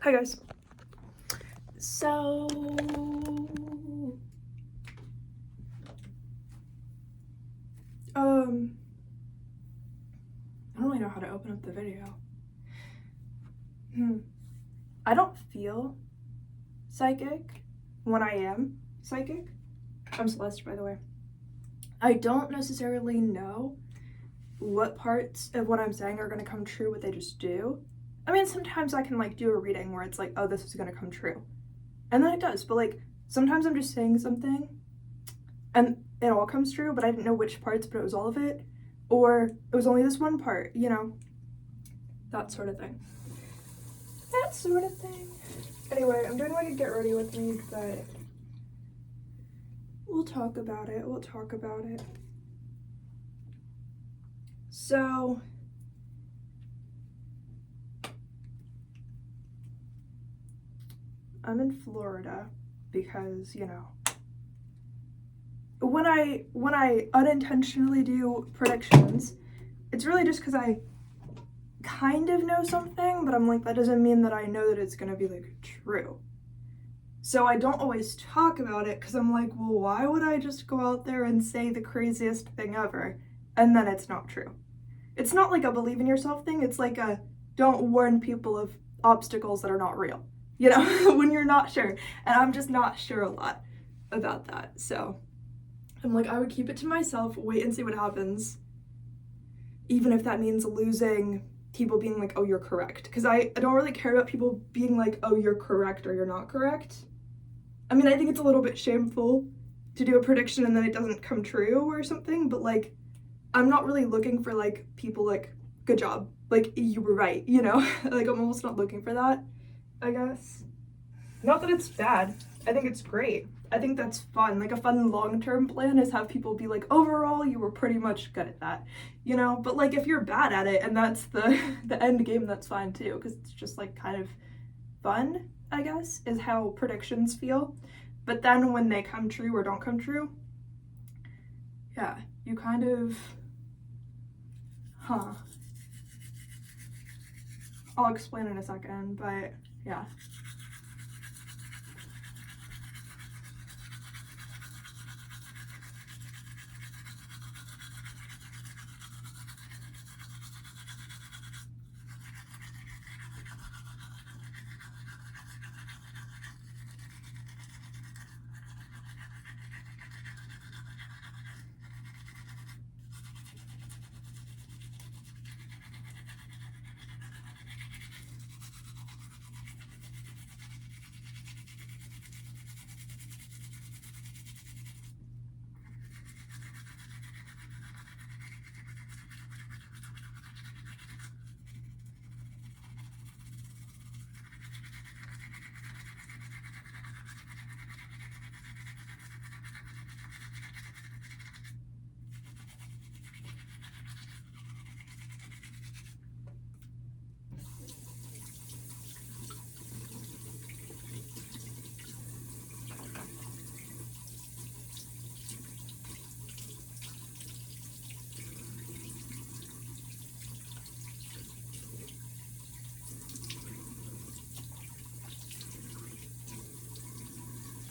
Hi guys. So I don't really know how to open up the video. I don't feel psychic when I am psychic. I'm Celeste, by the way. I don't necessarily know what parts of what I'm saying are gonna come true, but they just do. I mean, sometimes I can like do a reading where it's like, oh, this is gonna come true. And then it does, but like sometimes I'm just saying something and it all comes true, but I didn't know which parts, but it was all of it. Or it was only this one part, you know? That sort of thing. That sort of thing. Anyway, I'm doing like a get ready with me, but we'll talk about it. We'll talk about it. So, I'm in Florida because, you know, when I unintentionally do predictions, it's really just because I kind of know something, but I'm like, that doesn't mean that I know that it's gonna be like true. So I don't always talk about it because I'm like, well, why would I just go out there and say the craziest thing ever and then it's not true? It's not like a believe in yourself thing. It's like a don't warn people of obstacles that are not real, you know, when you're not sure. And I'm just not sure a lot about that. So I'm like, I would keep it to myself, wait and see what happens, even if that means losing people being like, oh, you're correct. Because I don't really care about people being like, oh, you're correct or you're not correct. I mean, I think it's a little bit shameful to do a prediction and then it doesn't come true or something, but like, I'm not really looking for like people like, good job, like you were right, you know? Like I'm almost not looking for that, I guess. Not that it's bad, I think it's great. I think that's fun. Like a fun long-term plan is have people be like, overall, you were pretty much good at that, you know? But like if you're bad at it and that's the end game, that's fine too, because it's just like kind of fun, I guess, is how predictions feel. But then when they come true or don't come true, yeah, you kind of, I'll explain in a second, but yeah.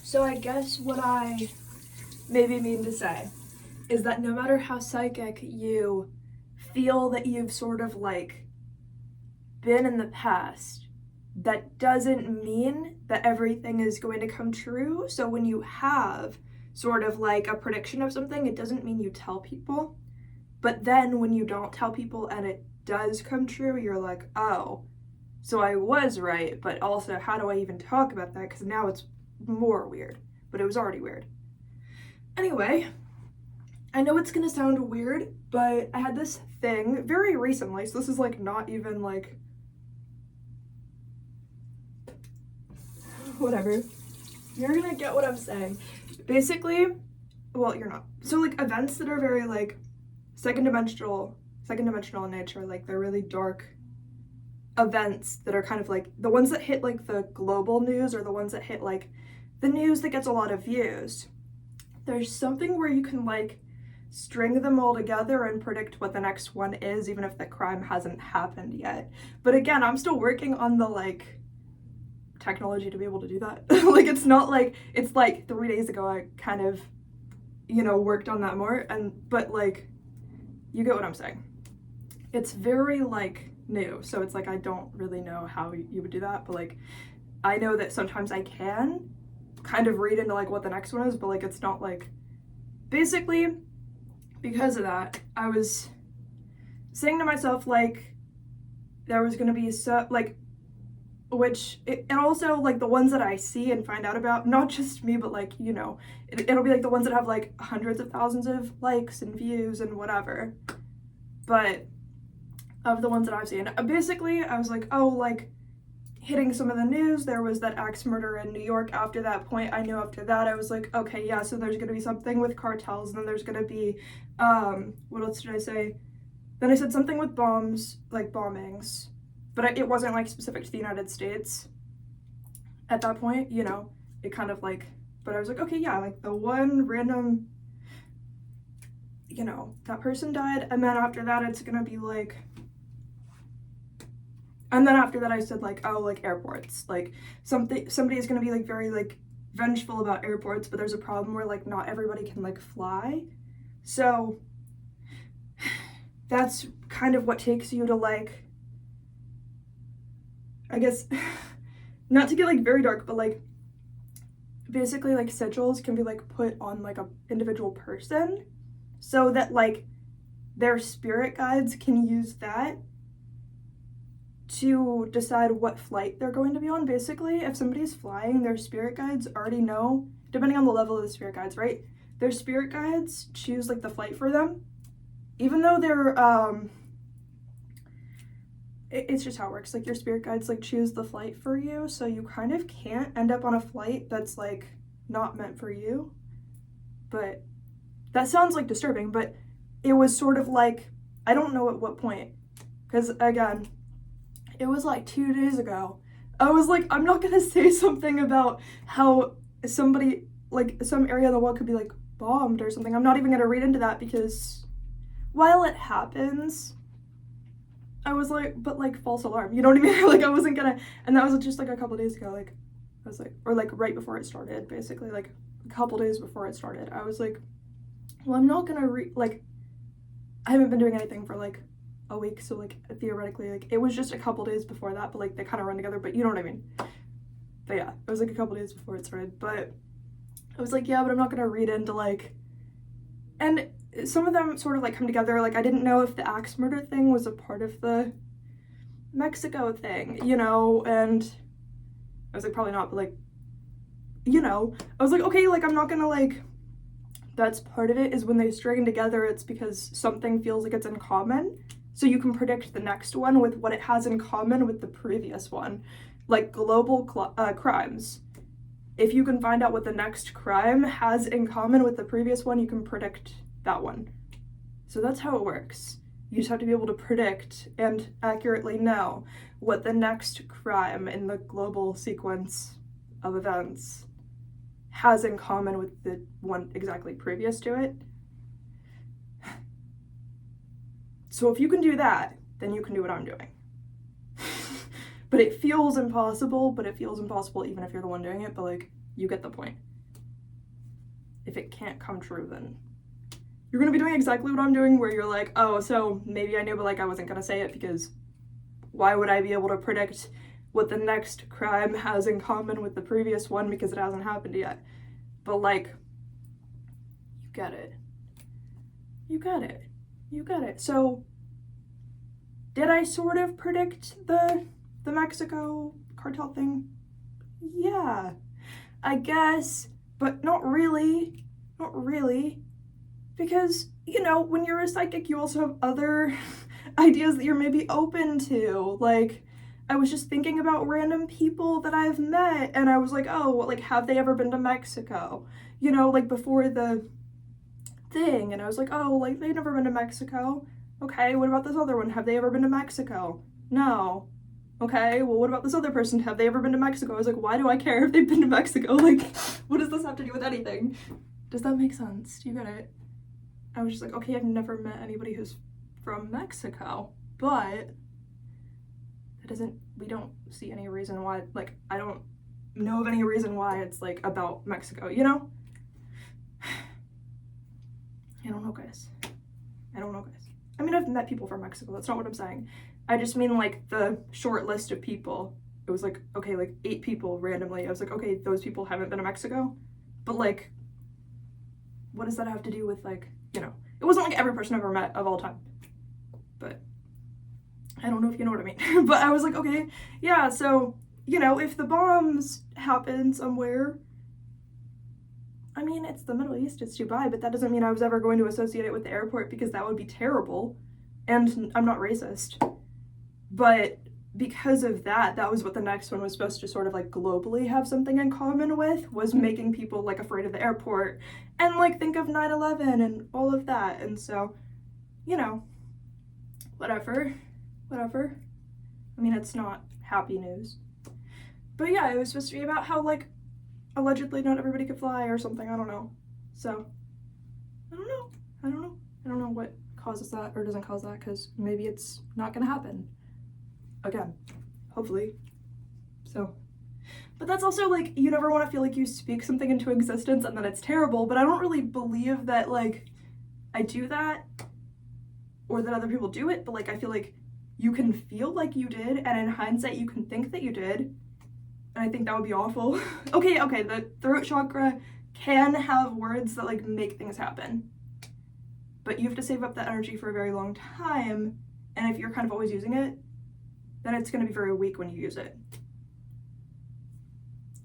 So I guess what I maybe mean to say is that no matter how psychic you feel that you've sort of like been in the past, that doesn't mean that everything is going to come true. So when you have sort of like a prediction of something, it doesn't mean you tell people. But then when you don't tell people and it does come true, you're like, oh, so I was right, but also how do I even talk about that? Because now it's more weird, but it was already weird. Anyway, I know it's gonna sound weird, but I had this thing very recently, so this is like not even like whatever. You're gonna get what I'm saying. Basically, well, you're not. So like events that are very like second dimensional in nature, like they're really dark events that are kind of like the ones that hit like the global news or the ones that hit like the news that gets a lot of views. There's something where you can like string them all together and predict what the next one is, even if the crime hasn't happened yet. But again, I'm still working on the like technology to be able to do that. Like, it's not like, it's like 3 days ago I kind of, you know, worked on that more, but like, you get what I'm saying. It's very like new, so it's like I don't really know how you would do that, but like I know that sometimes I can kind of read into like what the next one is, but like it's not like, basically because of that I was saying to myself like there was gonna be so like, which and also like the ones that I see and find out about, not just me but like, you know, it'll be like the ones that have like hundreds of thousands of likes and views and whatever, but of the ones that I've seen, basically I was like, oh, like hitting some of the news, there was that axe murder in New York. After that point, I knew after that, I was like, okay, yeah, so there's gonna be something with cartels, and then there's gonna be, what else did I say? Then I said something with bombs, like bombings, but it wasn't like specific to the United States at that point, you know, it kind of like, but I was like, okay, yeah, like the one random, you know, that person died, and then after that, it's gonna be like, and then after that I said like, oh, like airports, like somebody is gonna be like very like vengeful about airports, but there's a problem where like not everybody can like fly. So that's kind of what takes you to like, I guess, not to get like very dark, but like basically like sigils can be like put on like a individual person so that like their spirit guides can use that to decide what flight they're going to be on. Basically, if somebody's flying, their spirit guides already know, depending on the level of the spirit guides, right? Their spirit guides choose like the flight for them, even though they're it's just how it works. Like your spirit guides like choose the flight for you, so you kind of can't end up on a flight that's like not meant for you. But that sounds like disturbing, but it was sort of like, I don't know at what point, because again, it was like 2 days ago. I was like, I'm not gonna say something about how somebody, like some area of the world could be like bombed or something. I'm not even gonna read into that because while it happens, I was like, but like false alarm, you know what I mean? Like I wasn't gonna, and that was just like a couple days ago, like I was like, or like right before it started, basically like a couple days before it started, I was like, well, I'm not gonna like, I haven't been doing anything for like a week, so like theoretically like it was just a couple days before that, but like they kind of run together, but you know what I mean. But yeah, it was like a couple days before it started, but I was like, yeah, but I'm not gonna read into like, and some of them sort of like come together. Like I didn't know if the axe murder thing was a part of the Mexico thing, you know, and I was like, probably not, but like, you know, I was like, okay, like I'm not gonna like, that's part of it, is when they string together, it's because something feels like it's in common. So you can predict the next one with what it has in common with the previous one. Like global crimes. If you can find out what the next crime has in common with the previous one, you can predict that one. So that's how it works. You just have to be able to predict and accurately know what the next crime in the global sequence of events has in common with the one exactly previous to it. So if you can do that, then you can do what I'm doing. But it feels impossible, even if you're the one doing it, but like, you get the point. If it can't come true, then you're gonna be doing exactly what I'm doing, where you're like, oh, so maybe I knew, but like I wasn't gonna say it because why would I be able to predict what the next crime has in common with the previous one because it hasn't happened yet? But like, you get it. You get it. You get it. So, did I sort of predict the Mexico cartel thing? Yeah, I guess, but not really. Not really. Because, you know, when you're a psychic, you also have other ideas that you're maybe open to. Like, I was just thinking about random people that I've met, and I was like, oh, well, like, have they ever been to Mexico? You know, like, before the thing, and I was like, oh, like, they've never been to Mexico. Okay, what about this other one? Have they ever been to Mexico? No. Okay, well, what about this other person? Have they ever been to Mexico? I was like, why do I care if they've been to Mexico? Like, what does this have to do with anything? Does that make sense? Do you get it? I was just like, okay, I've never met anybody who's from Mexico, but we don't see any reason why, like, I don't know of any reason why it's like about Mexico, you know? I don't know, guys. I mean, I've met people from Mexico, that's not what I'm saying. I just mean like the short list of people. It was like, okay, like 8 people randomly. I was like, okay, those people haven't been to Mexico. But like, what does that have to do with, like, you know? It wasn't like every person I've ever met of all time. But I don't know if you know what I mean. But I was like, okay, yeah, so, you know, if the bombs happen somewhere, I mean, it's the Middle East, it's Dubai, but that doesn't mean I was ever going to associate it with the airport, because that would be terrible. And I'm not racist. But because of that, that was what the next one was supposed to sort of like globally have something in common with, was making people like afraid of the airport and like think of 9/11 and all of that. And so, you know, whatever. I mean, it's not happy news. But yeah, it was supposed to be about how like allegedly not everybody could fly or something, I don't know. So, I don't know what causes that or doesn't cause that, because maybe it's not gonna happen. Again, hopefully. So, but that's also like, you never want to feel like you speak something into existence and then it's terrible, but I don't really believe that like I do that or that other people do it, but like I feel like you can feel like you did, and in hindsight you can think that you did, and I think that would be awful. okay, the throat chakra can have words that like make things happen, but you have to save up that energy for a very long time, and if you're kind of always using it, then it's going to be very weak when you use it.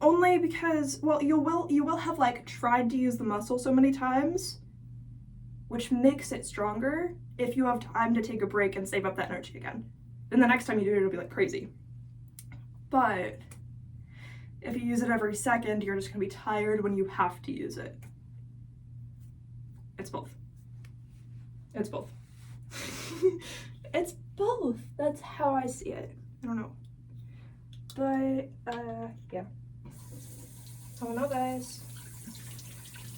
Only because, well, you will have like tried to use the muscle so many times, which makes it stronger if you have time to take a break and save up that energy again. Then the next time you do it, it'll be like crazy. But if you use it every second, you're just going to be tired when you have to use it. It's both. It's both. It's both. That's how I see it. I don't know. But, yeah. I don't know, guys.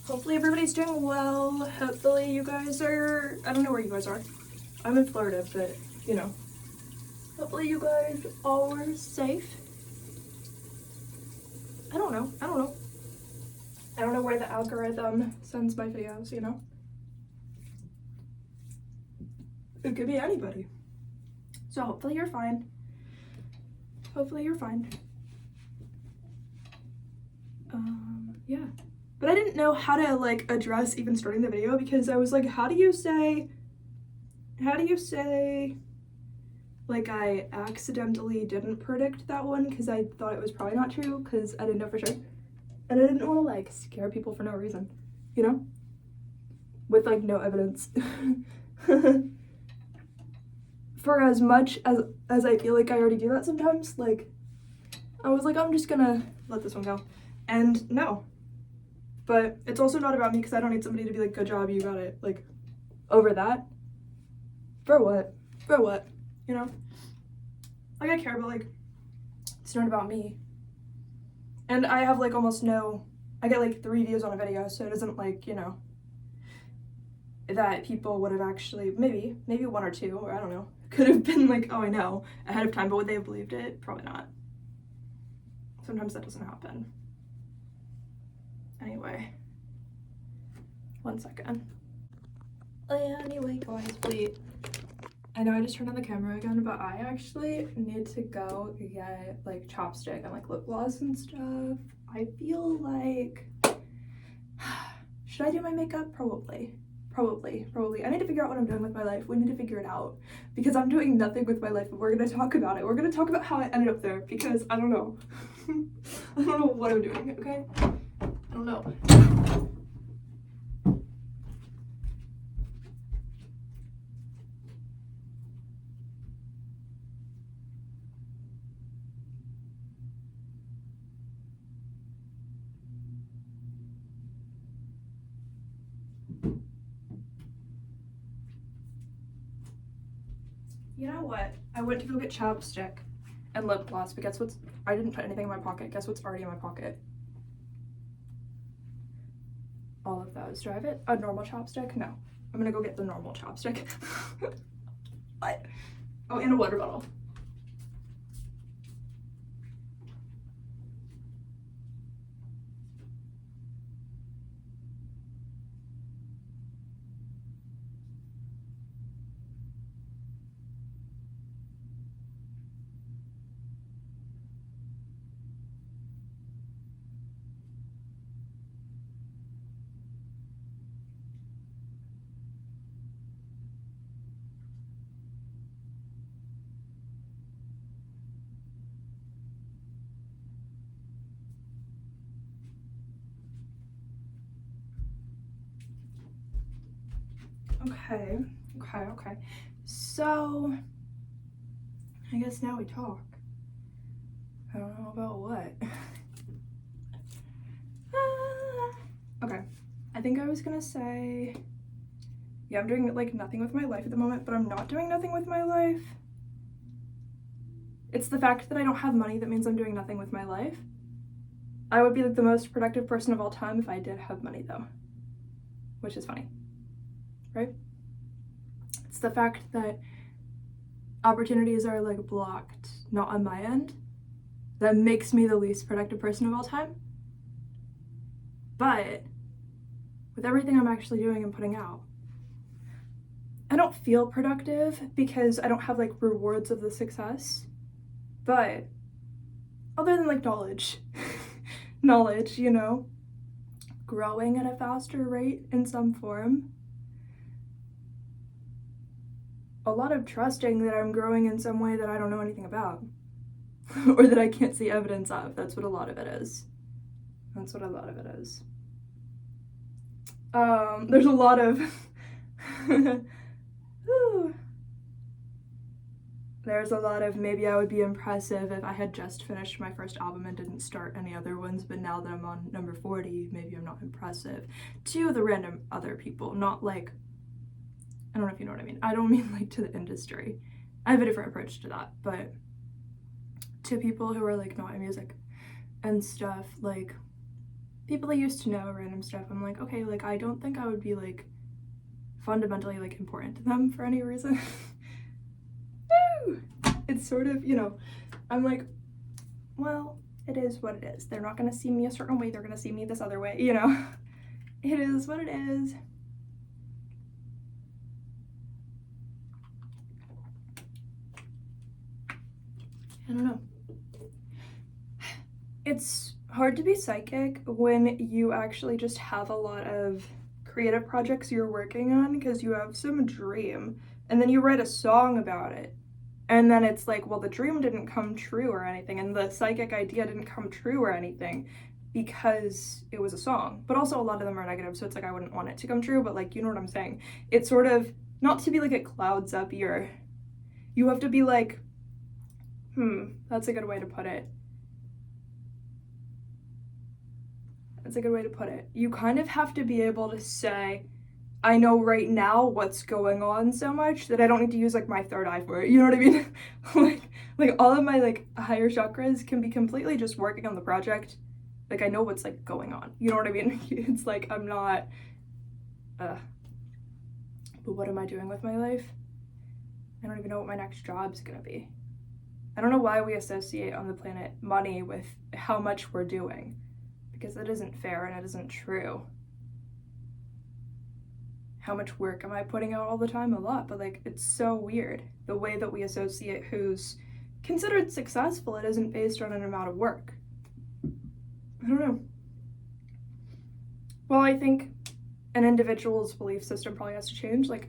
Hopefully everybody's doing well. Hopefully you guys are, I don't know where you guys are. I'm in Florida, but, you know. Hopefully you guys are safe. I don't know. I don't know where the algorithm sends my videos, you know? It could be anybody. So hopefully you're fine. Yeah. But I didn't know how to like address even starting the video, because I was like, how do you say like I accidentally didn't predict that one, because I thought it was probably not true, because I didn't know for sure. And I didn't want to like scare people for no reason, you know? With like no evidence. For as much as I feel like I already do that sometimes, like, I was like, I'm just gonna let this one go. And no. But it's also not about me, because I don't need somebody to be like, good job, you got it. Like, over that. For what? You know? Like, I care, but like, it's not about me. And I have like almost no, I get like 3 views on a video, so it isn't like, you know, that people would have actually, maybe 1 or 2, or I don't know, could have been like, oh, I know, ahead of time, but would they have believed it? Probably not. Sometimes that doesn't happen. Anyway, 1 second. Anyway, guys, wait. I know I just turned on the camera again, but I actually need to go get like chapstick and like lip gloss and stuff. I feel like, should I do my makeup? Probably. I need to figure out what I'm doing with my life. We need to figure it out, because I'm doing nothing with my life, but we're gonna talk about it. We're gonna talk about how I ended up there, because I don't know. I don't know what I'm doing, okay? I don't know. You know what? I went to go get chapstick and lip gloss, but guess what's, I didn't put anything in my pocket. Guess what's already in my pocket? All of those. Do I have it? A normal chapstick? No. I'm gonna go get the normal chapstick. What? Oh, and a water bottle. Okay. So, I guess now we talk. I don't know about what. Okay. I think I was gonna say, yeah, I'm doing like nothing with my life at the moment, but I'm not doing nothing with my life. It's the fact that I don't have money that means I'm doing nothing with my life. I would be like the most productive person of all time if I did have money though, which is funny, right? It's the fact that opportunities are like blocked, not on my end, that makes me the least productive person of all time. But with everything I'm actually doing and putting out, I don't feel productive because I don't have like rewards of the success. But other than like knowledge, you know, growing at a faster rate in some form, a lot of trusting that I'm growing in some way that I don't know anything about or that I can't see evidence of. That's what a lot of it is. There's a lot of there's a lot of maybe I would be impressive if I had just finished my first album and didn't start any other ones, but now that I'm on number 40, maybe I'm not impressive to the random other people, not like, I don't know if you know what I mean. I don't mean like to the industry. I have a different approach to that, but to people who are like not in music and stuff, like people I used to know, random stuff, I'm like, okay, like I don't think I would be like fundamentally like important to them for any reason. It's sort of, you know, I'm like, well, it is what it is. They're not gonna see me a certain way, they're gonna see me this other way, you know. It is what it is. I don't know. It's hard to be psychic when you actually just have a lot of creative projects you're working on because you have some dream and then you write a song about it. And then it's like, well, the dream didn't come true or anything, and the psychic idea didn't come true or anything because it was a song. But also a lot of them are negative, so it's like I wouldn't want it to come true, but like, you know what I'm saying? It's sort of, not to be like it clouds up you have to be like, that's a good way to put it. You kind of have to be able to say, I know right now what's going on so much that I don't need to use like my third eye for it. You know what I mean? like all of my like higher chakras can be completely just working on the project. Like I know what's like going on. You know what I mean? It's like I'm not but what am I doing with my life? I don't even know what my next job's gonna be. I don't know why we associate on the planet money with how much we're doing, because that isn't fair and it isn't true. How much work am I putting out all the time? A lot, but like it's so weird the way that we associate who's considered successful. It isn't based on an amount of work. I don't know. Well, I think an individual's belief system probably has to change. Like,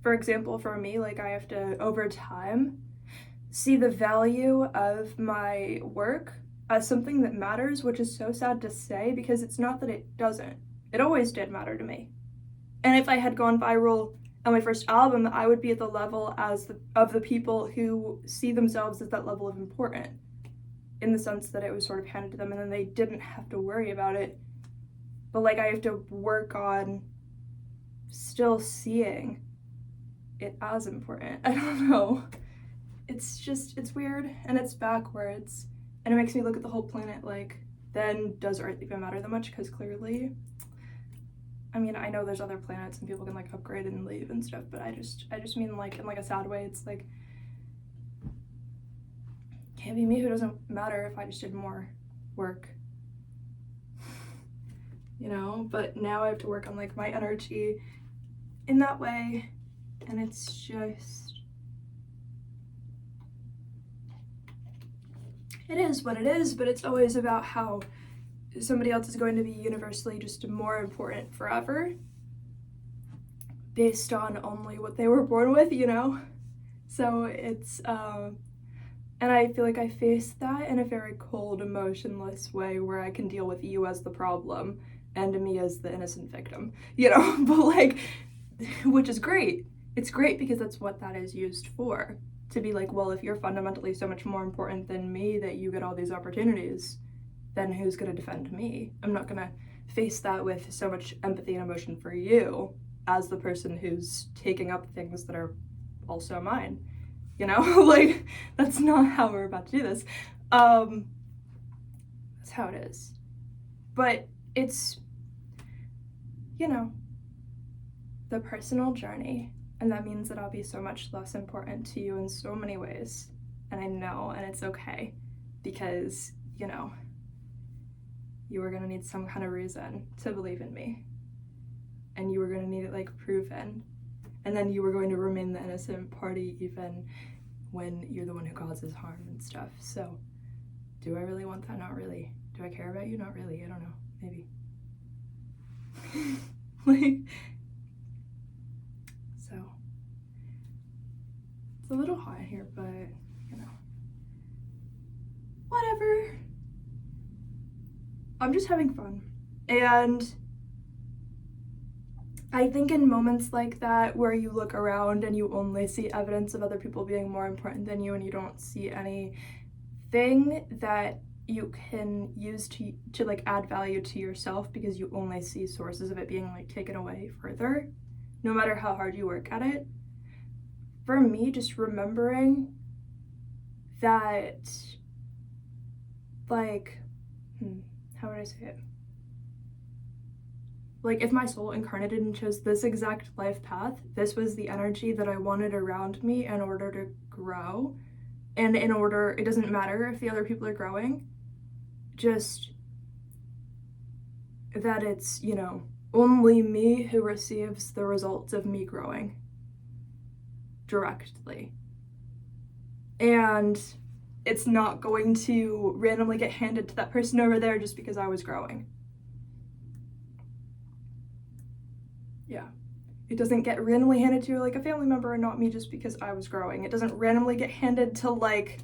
for example, for me, like I have to over time see the value of my work as something that matters, which is so sad to say because it's not that it doesn't. It always did matter to me. And if I had gone viral on my first album, I would be at the level of the people who see themselves as that level of important, in the sense that it was sort of handed to them and then they didn't have to worry about it. But like I have to work on still seeing it as important. I don't know. It's weird and it's backwards. And it makes me look at the whole planet like, then does Earth even matter that much? Because clearly, I mean, I know there's other planets and people can like upgrade and leave and stuff, but I just mean like in like a sad way. It's like, can't be me who doesn't matter if I just did more work, you know? But now I have to work on like my energy in that way, and it's just, it is what it is, but it's always about how somebody else is going to be universally just more important forever based on only what they were born with, you know? So it's, and I feel like I face that in a very cold, emotionless way where I can deal with you as the problem and me as the innocent victim, you know? But like, which is great. It's great because that's what that is used for. To be like, well, if you're fundamentally so much more important than me that you get all these opportunities, then who's going to defend me? I'm not going to face that with so much empathy and emotion for you as the person who's taking up things that are also mine. You know, like, that's not how we're about to do this. That's how it is. But it's, you know, the personal journey. And that means that I'll be so much less important to you in so many ways. And I know, and it's okay, because, you know, you were gonna need some kind of reason to believe in me. And you were gonna need it, like, proven. And then you were going to remain the innocent party even when you're the one who causes harm and stuff. So, do I really want that? Not really. Do I care about you? Not really. I don't know. Maybe. Like, so, it's a little hot in here, but, you know, whatever. I'm just having fun. And I think in moments like that where you look around and you only see evidence of other people being more important than you and you don't see anything that you can use to like add value to yourself because you only see sources of it being like taken away further, no matter how hard you work at it. For me, just remembering that, like, how would I say it? Like, if my soul incarnated and chose this exact life path, this was the energy that I wanted around me in order to grow. And in order, it doesn't matter if the other people are growing, just that it's, you know, only me who receives the results of me growing directly. And it's not going to randomly get handed to that person over there just because I was growing. Yeah. It doesn't get randomly handed to like a family member and not me just because I was growing. It doesn't randomly get handed to like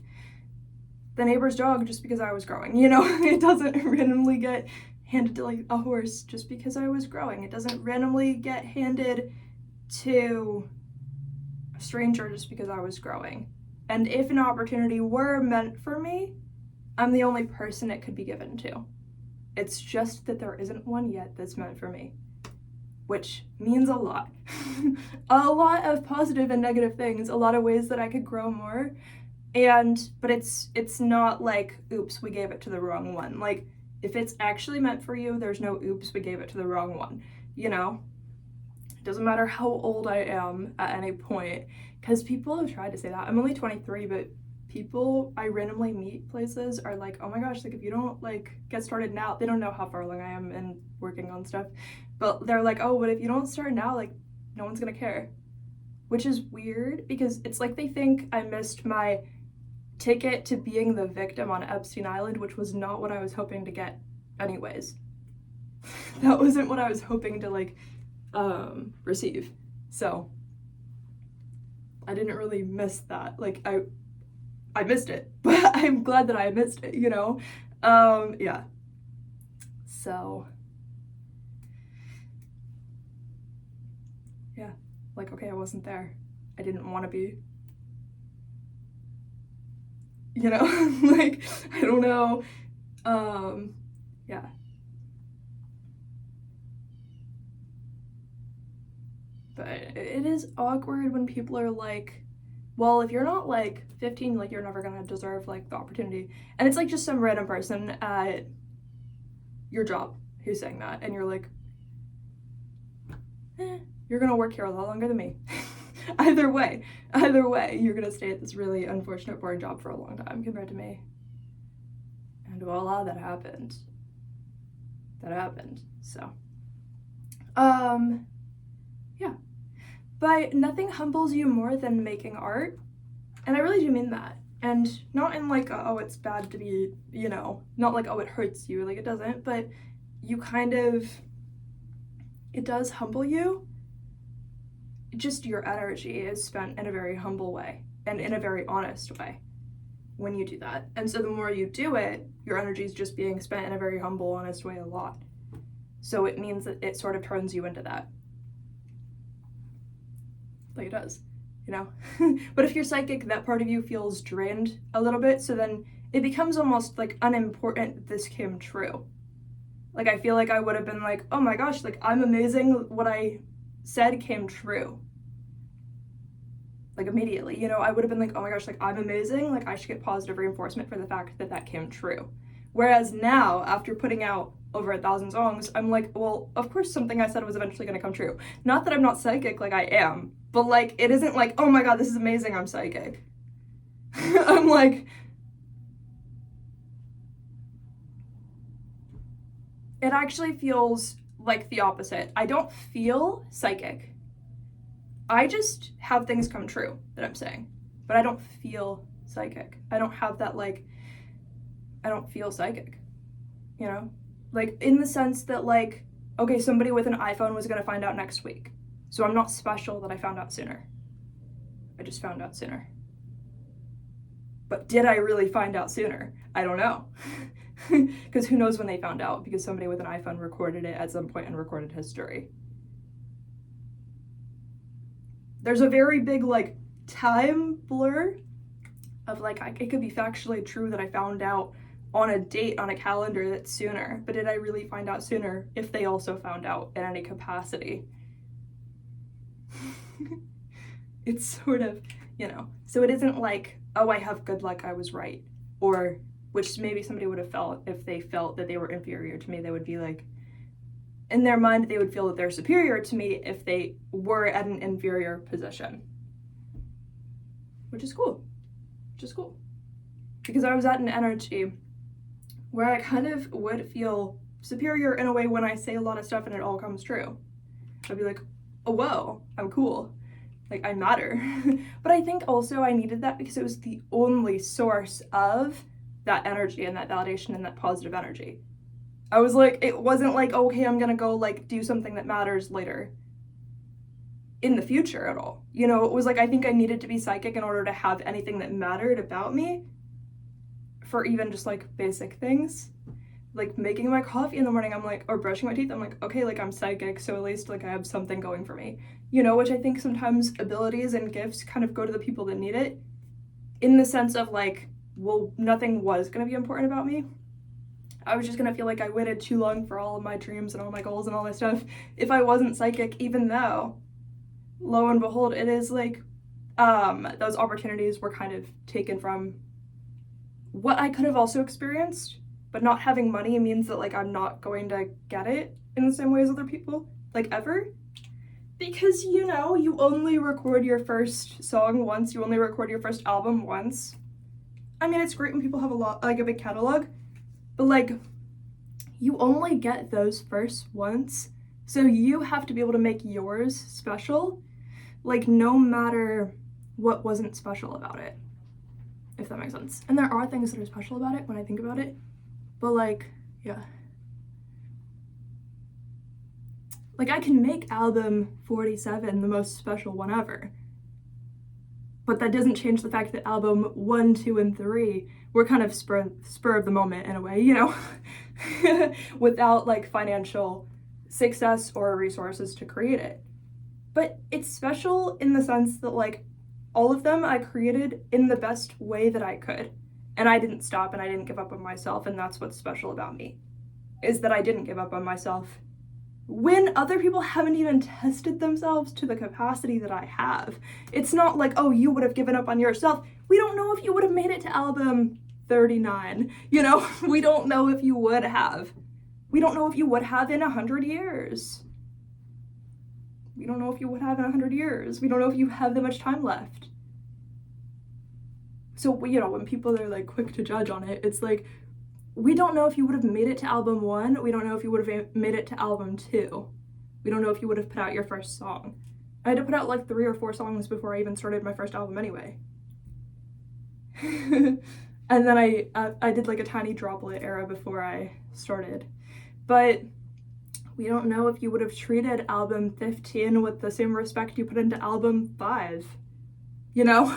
the neighbor's dog just because I was growing, you know? It doesn't randomly get handed to like a horse just because I was growing. It doesn't randomly get handed to a stranger just because I was growing. And if an opportunity were meant for me, I'm the only person it could be given to. It's just that there isn't one yet that's meant for me, which means a lot. A lot of positive and negative things, a lot of ways that I could grow more. But it's not like, oops, we gave it to the wrong one. Like, if it's actually meant for you, there's no oops, we gave it to the wrong one, you know? It doesn't matter how old I am at any point, because people have tried to say that. I'm only 23, but people I randomly meet places are like, oh my gosh, like, if you don't, like, get started now, they don't know how far along I am in working on stuff, but they're like, oh, but if you don't start now, like, no one's gonna care. Which is weird, because it's like they think I missed my ticket to being the victim on Epstein Island, which was not what I was hoping to get anyways. That wasn't what I was hoping to, like, receive. So I didn't really miss that. Like, I missed it, but I'm glad that I missed it, you know? Yeah. So, yeah. Like, okay, I wasn't there. I didn't want to be. You know? Like, I don't know. Yeah. But it is awkward when people are like, well, if you're not like 15, like, you're never gonna deserve like the opportunity. And it's like just some random person at your job who's saying that, and you're like, you're gonna work here a lot longer than me. Either way, you're gonna stay at this really unfortunate, boring job for a long time compared to me. And voila, that happened. So, yeah. But nothing humbles you more than making art. And I really do mean that. And not in like, oh, it's bad to be, you know, not like, oh, it hurts you, like, it doesn't, but you kind of, it does humble you. Just your energy is spent in a very humble way and in a very honest way when you do that. And so the more you do it, your energy is just being spent in a very humble, honest way a lot. So it means that it sort of turns you into that. Like it does, you know? But if you're psychic, that part of you feels drained a little bit, so then it becomes almost like unimportant that this came true. Like, I feel like I would have been like, oh my gosh, like, I'm amazing, what I said came true. Like, immediately, you know, I would have been like, oh my gosh, like, I'm amazing, like, I should get positive reinforcement for the fact that that came true. Whereas now, after putting out over 1,000 songs, I'm like, well, of course something I said was eventually gonna come true. Not that I'm not psychic, like I am, but like, it isn't like, oh my god, this is amazing, I'm psychic. I'm like, it actually feels like the opposite. I don't feel psychic. I just have things come true that I'm saying, but I don't feel psychic. I don't have that, like, I don't feel psychic, you know? Like, in the sense that, like, okay, somebody with an iPhone was gonna find out next week, so I'm not special that I found out sooner. I just found out sooner. But did I really find out sooner? I don't know. Because who knows when they found out, because somebody with an iPhone recorded it at some point in recorded history. There's a very big, like, time blur of, like, it could be factually true that I found out on a date on a calendar that's sooner, but did I really find out sooner if they also found out in any capacity? It's sort of, you know, so it isn't like, oh, I have good luck, I was right, or, which maybe somebody would have felt if they felt that they were inferior to me. They would be like, in their mind, they would feel that they're superior to me if they were at an inferior position. Which is cool. Which is cool. Because I was at an energy where I kind of would feel superior in a way when I say a lot of stuff and it all comes true. I'd be like, oh, whoa, I'm cool. Like, I matter. But I think also I needed that because it was the only source of that energy and that validation and that positive energy. I was like, it wasn't like, okay, I'm gonna go like do something that matters later in the future at all. You know, it was like, I think I needed to be psychic in order to have anything that mattered about me for even just like basic things. Like making my coffee in the morning, I'm like, or brushing my teeth, I'm like, okay, like I'm psychic, so at least like I have something going for me. You know, which I think sometimes abilities and gifts kind of go to the people that need it, in the sense of like, well, nothing was gonna be important about me. I was just gonna feel like I waited too long for all of my dreams and all my goals and all my stuff if I wasn't psychic, even though, lo and behold, it is like, those opportunities were kind of taken from what I could have also experienced, but not having money means that like I'm not going to get it in the same way as other people, like ever. Because, you know, you only record your first song once, you only record your first album once. I mean, it's great when people have a big catalog, but like, you only get those first once, so you have to be able to make yours special, like no matter what wasn't special about it, if that makes sense. And there are things that are special about it when I think about it, but like, yeah. Like, I can make album 47 the most special one ever, but that doesn't change the fact that album 1, 2, and 3 were kind of spur of the moment in a way, you know, without like financial success or resources to create it. But it's special in the sense that like all of them I created in the best way that I could. And I didn't stop and I didn't give up on myself, and that's what's special about me, is that I didn't give up on myself when other people haven't even tested themselves to the capacity that I have. It's not like, oh, you would have given up on yourself. We don't know if you would have made it to album 39, you know? We don't know if you would have. We don't know if you would have in 100 years. We don't know if you would have in 100 years. We don't know if you have that much time left. So, you know, when people are like quick to judge on it, it's like, we don't know if you would have made it to album 1. We don't know if you would have made it to album 2. We don't know if you would have put out your first song. I had to put out like 3 or 4 songs before I even started my first album anyway. And then I did like a tiny droplet era before I started. But we don't know if you would have treated album 15 with the same respect you put into album 5. You know?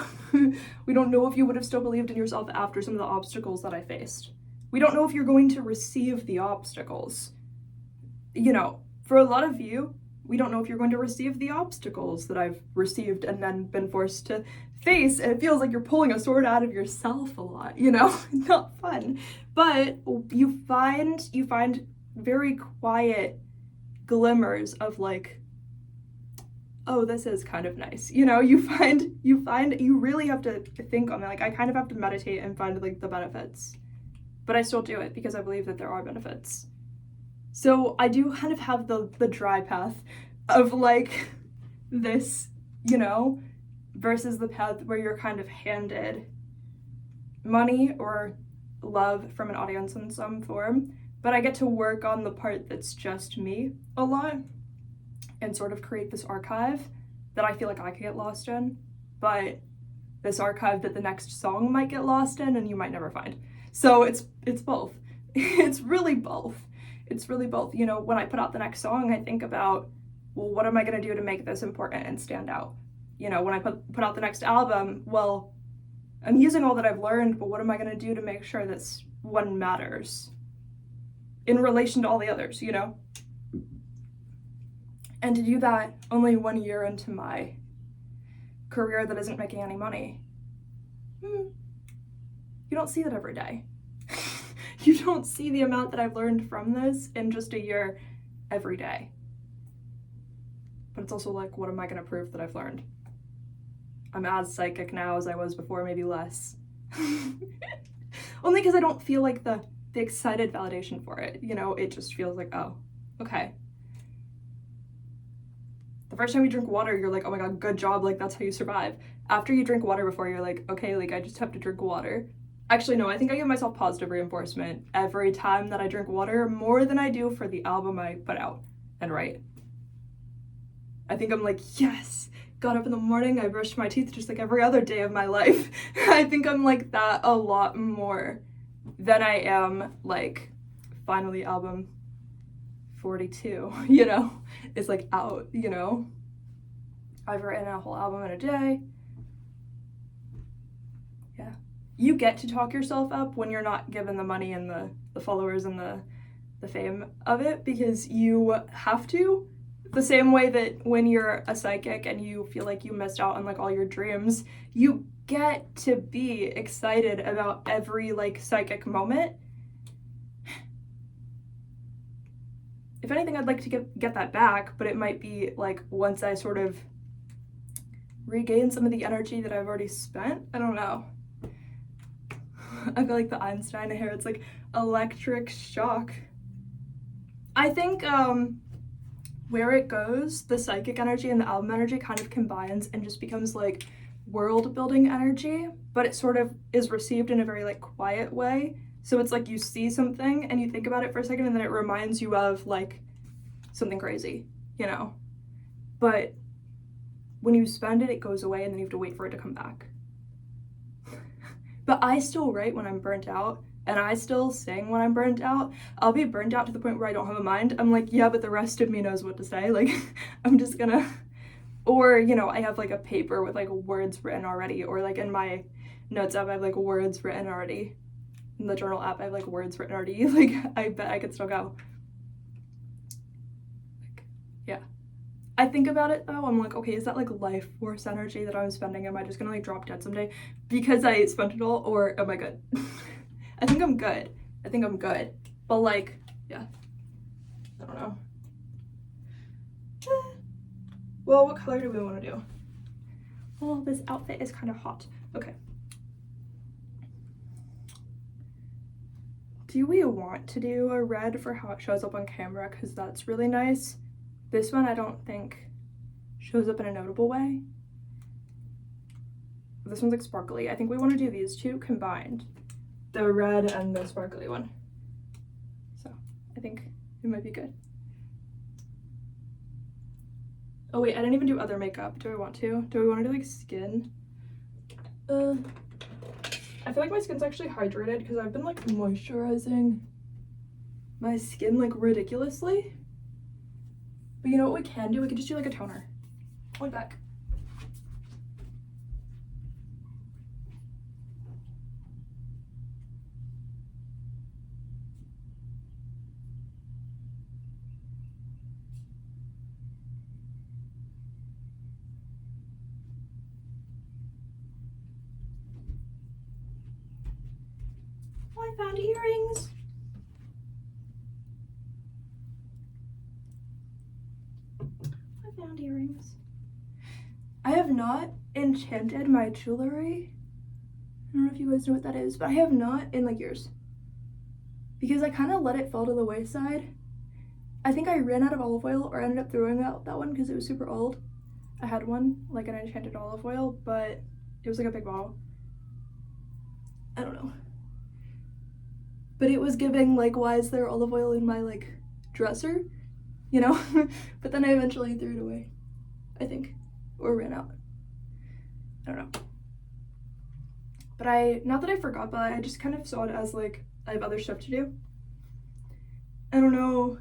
We don't know if you would have still believed in yourself after some of the obstacles that I faced. We don't know if you're going to receive the obstacles. You know, for a lot of you, We don't know if you're going to receive the obstacles that I've received and then been forced to face. And it feels like you're pulling a sword out of yourself a lot, you know? Not fun. But you find very quiet glimmers of like, oh, this is kind of nice. You know, you really have to think on that. Like, I kind of have to meditate and find like the benefits. But I still do it because I believe that there are benefits. So I do kind of have the dry path of like this, you know, versus the path where you're kind of handed money or love from an audience in some form. But I get to work on the part that's just me a lot and sort of create this archive that I feel like I could get lost in, but this archive that the next song might get lost in and you might never find. So it's both. It's really both. It's really both. You know, when I put out the next song, I think about, well, what am I gonna do to make this important and stand out? You know, when I put out the next album, well, I'm using all that I've learned, but what am I gonna do to make sure this one matters in relation to all the others, you know? And to do that only 1 year into my career that isn't making any money, you don't see that every day. You don't see the amount that I've learned from this in just a year every day. But it's also like, what am I gonna prove that I've learned? I'm as psychic now as I was before, maybe less. Only because I don't feel like the excited validation for it. You know, it just feels like, oh, okay. The first time you drink water, you're like, oh my god, good job, like that's how you survive. After you drink water before, you're like, okay, like I just have to drink water. Actually, no, I think I give myself positive reinforcement every time that I drink water, more than I do for the album I put out and write. I think I'm like, yes, got up in the morning, I brushed my teeth just like every other day of my life. I think I'm like that a lot more than I am like, finally album 42, you know? It's like out, you know? I've written a whole album in a day. Yeah. You get to talk yourself up when you're not given the money and the followers and the fame of it, because you have to. The same way that when you're a psychic and you feel like you missed out on like all your dreams, you get to be excited about every like psychic moment. If anything, I'd like to get that back, but it might be like once I sort of regain some of the energy that I've already spent. I don't know. I feel like the Einstein here, it's like electric shock. I think where it goes, the psychic energy and the album energy kind of combines and just becomes like world building energy, but it sort of is received in a very like quiet way. So it's like you see something and you think about it for a second and then it reminds you of like something crazy, you know? But when you spend it, it goes away and then you have to wait for it to come back. But I still write when I'm burnt out and I still sing when I'm burnt out. I'll be burnt out to the point where I don't have a mind. I'm like, yeah, but the rest of me knows what to say. Like, I'm just gonna, or, you know, I have like a paper with like words written already, or like in my notes app, I have like words written already. In the journal app, I have like words written already. Like, I bet I could still go. Like, yeah. I think about it though, I'm like, okay, is that like life force energy that I'm spending? Am I just gonna like drop dead someday because I spent it all, or am I good? I think I'm good. I think I'm good. But like, yeah, I don't know. Well, what color do we want to do? Well, this outfit is kind of hot. Okay. Do we want to do a red for how it shows up on camera? Because that's really nice. This one I don't think shows up in a notable way. This one's like sparkly. I think we want to do these two combined. The red and the sparkly one. So I think it might be good. Oh wait, I didn't even do other makeup. Do I want to? Do we want to do like skin? I feel like my skin's actually hydrated because I've been like moisturizing my skin like ridiculously. But you know what we can do? We could just do like a toner. Point back. I found earrings. I found earrings. I have not enchanted my jewelry. I don't know if you guys know what that is, but I have not in like years. Because I kind of let it fall to the wayside. I think I ran out of olive oil or ended up throwing out that one because it was super old. I had one, like an enchanted olive oil, but it was like a big bottle. I don't know. But it was giving like, why is there olive oil in my like dresser? You know? But then I eventually threw it away, I think. Or ran out. I don't know. But not that I forgot, but I just kind of saw it as like, I have other stuff to do. I don't know.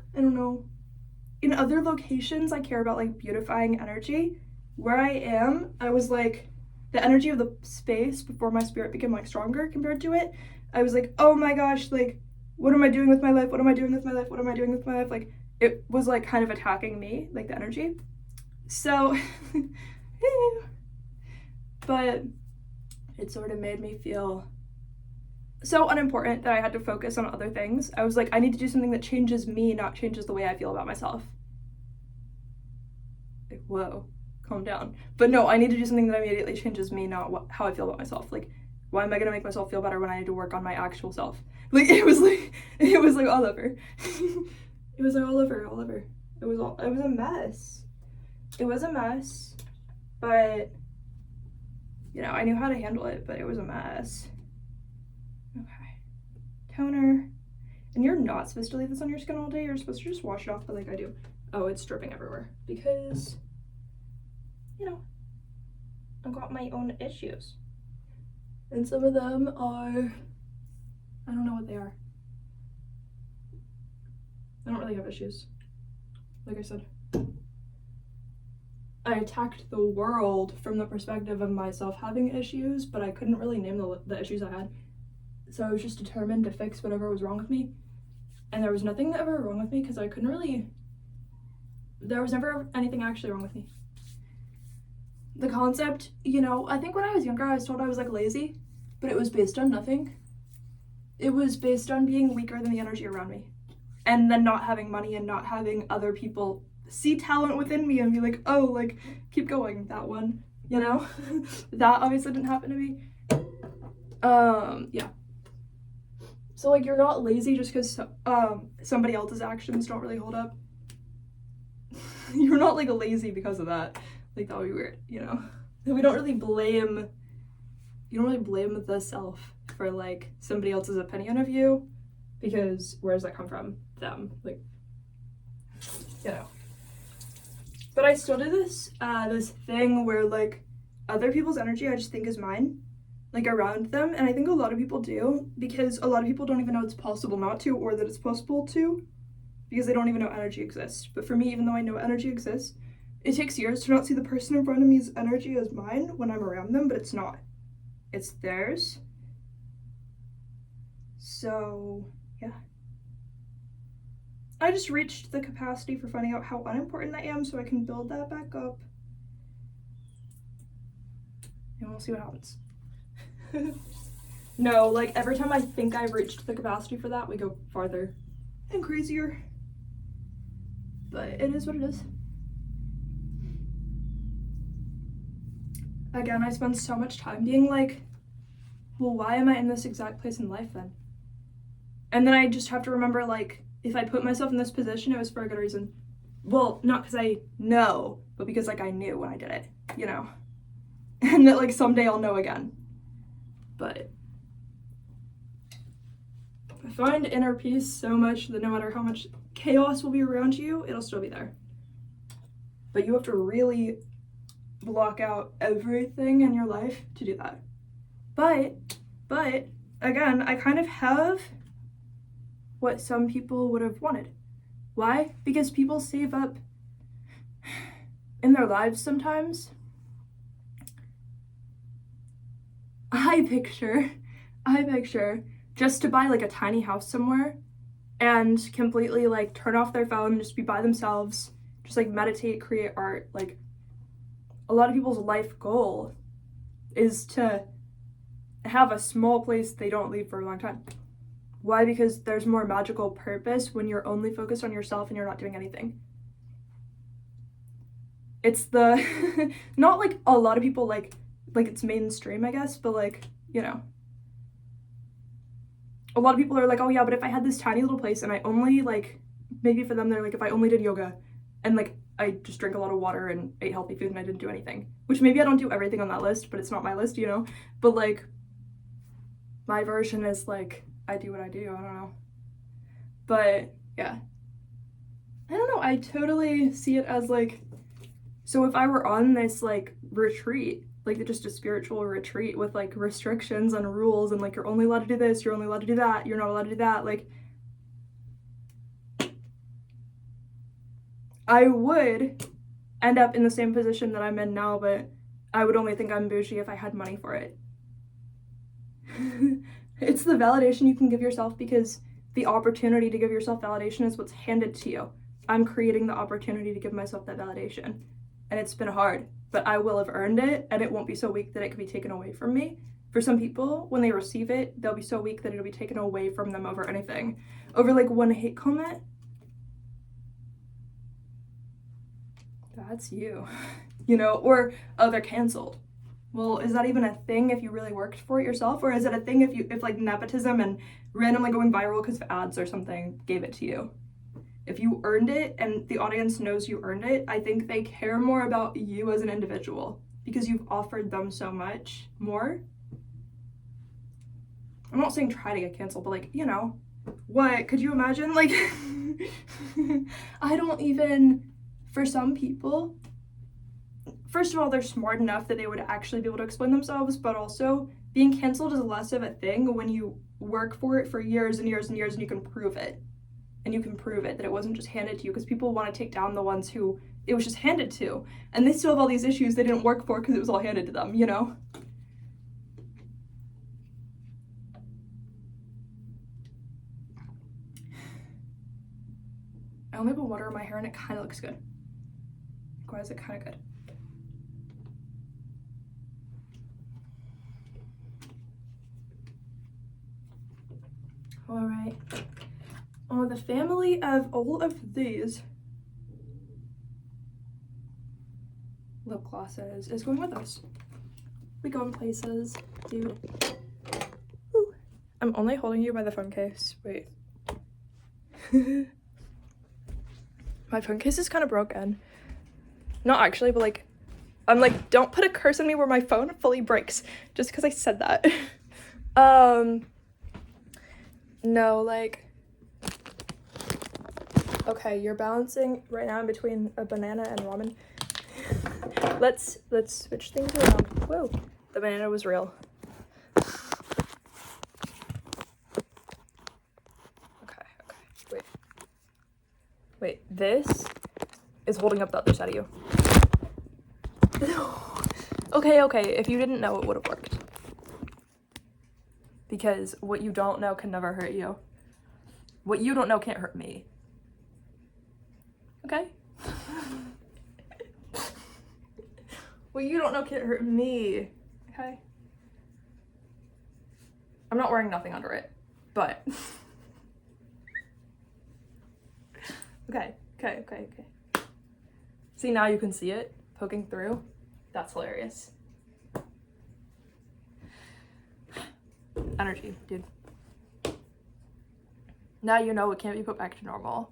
In other locations, I care about like beautifying energy. Where I am, I was like, the energy of the space before my spirit became like stronger compared to it. I was like, oh my gosh, like, what am I doing with my life? What am I doing with my life? What am I doing with my life? Like, it was like kind of attacking me, like the energy. So, but it sort of made me feel so unimportant that I had to focus on other things. I was like, I need to do something that changes me, not changes the way I feel about myself. Like, whoa, calm down. But no, I need to do something that immediately changes me, not how I feel about myself. Like, why am I gonna make myself feel better when I need to work on my actual self? Like, it was like all over. It was like all over. It was a mess. It was a mess, but you know, I knew how to handle it, but it was a mess. Okay, toner. And you're not supposed to leave this on your skin all day. You're supposed to just wash it off, but like I do. Oh, it's dripping everywhere because, you know, I've got my own issues. And some of them are, I don't know what they are. I don't really have issues. Like I said, I attacked the world from the perspective of myself having issues, but I couldn't really name the issues I had. So I was just determined to fix whatever was wrong with me. And there was nothing ever wrong with me because there was never anything actually wrong with me. The concept, you know, I think when I was younger, I was told I was like lazy, but it was based on nothing. It was based on being weaker than the energy around me. And then not having money and not having other people see talent within me and be like, oh, like, keep going, that one, you know? That obviously didn't happen to me. Yeah. So, like, you're not lazy just because somebody else's actions don't really hold up. You're not, like, lazy because of that. Like, that would be weird, you know? You don't really blame the self for, like, somebody else's opinion of you, because where does that come from? Them. Like, you know. But I still do this thing where, like, other people's energy I just think is mine, like, around them, and I think a lot of people do, because a lot of people don't even know it's possible not to, or that it's possible to, because they don't even know energy exists. But for me, even though I know energy exists, it takes years to not see the person in front of me's energy as mine when I'm around them, but it's not. It's theirs. So, yeah. I just reached the capacity for finding out how unimportant I am so I can build that back up. And we'll see what happens. No, like, every time I think I've reached the capacity for that, we go farther and crazier. But it is what it is. Again, I spend so much time being like, well, why am I in this exact place in life then? And then I just have to remember, like, if I put myself in this position, it was for a good reason. Well, not because I know, but because, like, I knew when I did it, you know? And that, like, someday I'll know again. But I find inner peace so much that no matter how much chaos will be around you, it'll still be there. But you have to really block out everything in your life to do that. But again, I kind of have what some people would have wanted. Why? Because people save up in their lives sometimes. I picture just to buy like a tiny house somewhere and completely like turn off their phone and just be by themselves, just like meditate, create art. Like, a lot of people's life goal is to have a small place they don't leave for a long time. Why? Because there's more magical purpose when you're only focused on yourself and you're not doing anything. It's the not like a lot of people like it's mainstream, I guess, but like, you know, a lot of people are like, oh yeah, but if I had this tiny little place and I only like, maybe for them they're like, if I only did yoga and like I just drank a lot of water and ate healthy food and I didn't do anything, which maybe I don't do everything on that list, but it's not my list, you know, but like my version is like I do what I do. I don't know, but yeah, I don't know, I totally see it as like, so if I were on this like retreat, like just a spiritual retreat with like restrictions and rules and like you're only allowed to do this, you're only allowed to do that, you're not allowed to do that, like I would end up in the same position that I'm in now, but I would only think I'm bougie if I had money for it. It's the validation you can give yourself because the opportunity to give yourself validation is what's handed to you. I'm creating the opportunity to give myself that validation. And it's been hard, but I will have earned it and it won't be so weak that it can be taken away from me. For some people, when they receive it, they'll be so weak that it'll be taken away from them over anything. Over like one hate comment. That's you, you know, or oh, they're canceled. Well, is that even a thing if you really worked for it yourself? Or is it a thing if like nepotism and randomly going viral because of ads or something gave it to you? If you earned it and the audience knows you earned it, I think they care more about you as an individual because you've offered them so much more. I'm not saying try to get canceled, but like, you know, what could you imagine? Like, I don't even, for some people, first of all, they're smart enough that they would actually be able to explain themselves, but also being canceled is less of a thing when you work for it for years and years and years and you can prove it. And you can prove it, that it wasn't just handed to you, because people want to take down the ones who it was just handed to. And they still have all these issues they didn't work for because it was all handed to them, you know? I only put water in my hair and it kind of looks good. Why is it kind of good? All right. Oh, the family of all of these lip glosses is going with us. We go in places, dude. Ooh. I'm only holding you by the phone case. Wait. My phone case is kind of broken. Not actually, but like, I'm like, don't put a curse on me where my phone fully breaks just because I said that. No, like, okay, you're balancing right now in between a banana and ramen. Let's switch things around. Whoa, the banana was real. Okay, wait, this is holding up the other side of you. Okay, if you didn't know, it would have worked. Because what you don't know can never hurt you. What you don't know can't hurt me. Okay? What you don't know can't hurt me. Okay? I'm not wearing nothing under it, but... Okay. See, now you can see it poking through. That's hilarious. Energy, dude. Now you know it can't be put back to normal.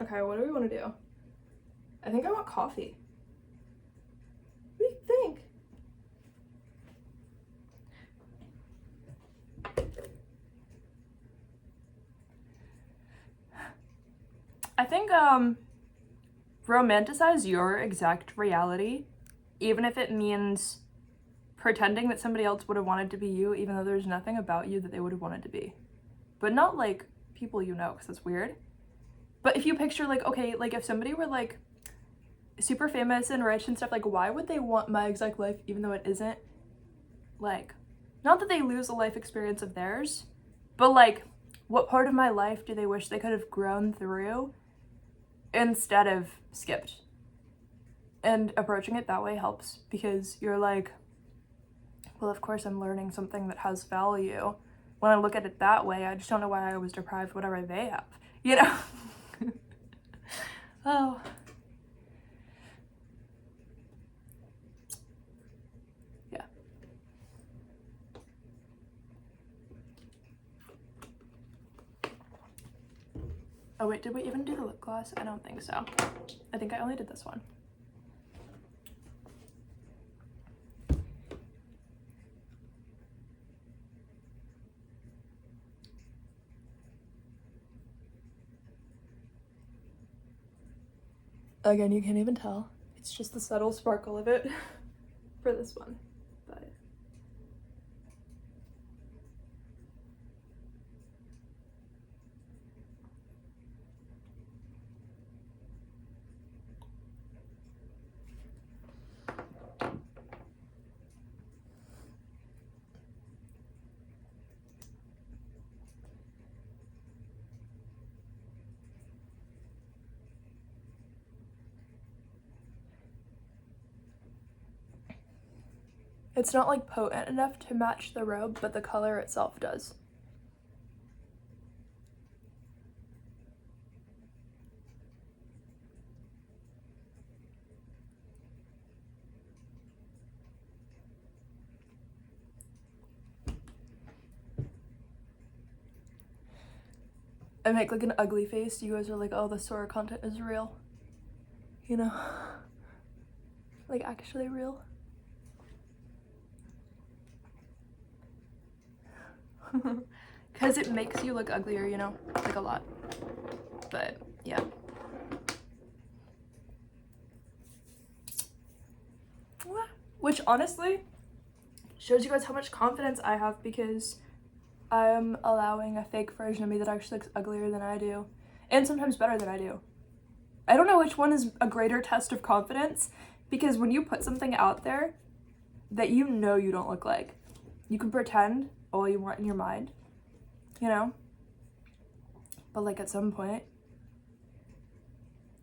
Okay, what do we want to do? I think I want coffee. What do you think? I think, romanticize your exact reality, even if it means pretending that somebody else would have wanted to be you, even though there's nothing about you that they would have wanted to be. But not, like, people you know, because that's weird. But if you picture, like, okay, like, if somebody were, like, super famous and rich and stuff, like, why would they want my exact life, even though it isn't? Like, not that they lose the life experience of theirs, but, like, what part of my life do they wish they could have grown through instead of skipped? And approaching it that way helps, because you're like, well, of course I'm learning something that has value. When I look at it that way, I just don't know why I was deprived whatever they have, you know? Oh. Yeah. Oh wait, did we even do the lip gloss? I don't think so. I think I only did this one. Again, you can't even tell. It's just the subtle sparkle of it for this one, but. It's not like potent enough to match the robe, but the color itself does. I make like an ugly face. You guys are like, oh, the Sora content is real. You know? Like actually real. Because it makes you look uglier, you know? Like a lot. But yeah. Which honestly shows you guys how much confidence I have, because I'm allowing a fake version of me that actually looks uglier than I do. And sometimes better than I do. I don't know which one is a greater test of confidence, because when you put something out there that you know you don't look like, you can pretend all you want in your mind, you know? But like at some point,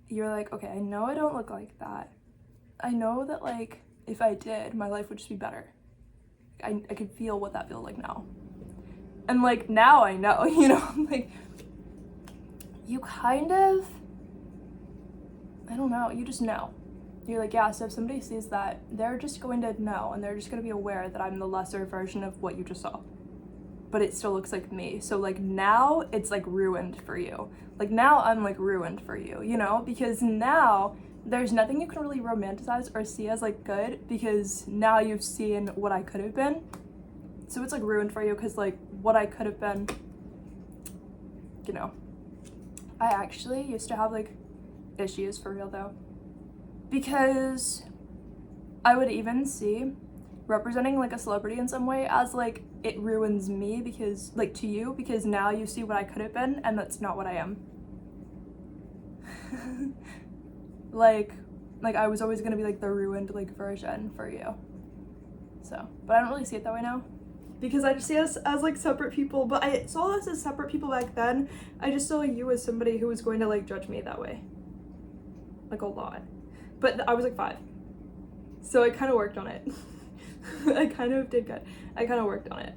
you're like, okay, I know I don't look like that. I know that like if I did, my life would just be better. I could feel what that feels like now. And like now I know, you know, like you kind of, I don't know, you just know. You're like, yeah, so if somebody sees that, they're just going to know, and they're just going to be aware that I'm the lesser version of what you just saw. But it still looks like me. So like now it's like ruined for you. Like now I'm like ruined for you, you know? Because now there's nothing you can really romanticize or see as like good, because now you've seen what I could have been. So it's like ruined for you, because like what I could have been, you know. I actually used to have like issues for real though, because I would even see representing like a celebrity in some way as like it ruins me, because like to you, because now you see what I could have been and that's not what I am. like I was always gonna be like the ruined like version for you. So, but I don't really see it that way now, because I just see us as like separate people. But I saw us as separate people back then. I just saw you as somebody who was going to like judge me that way, like a lot. But I was like 5, so I kind of worked on it. I kind of did good. I kind of worked on it.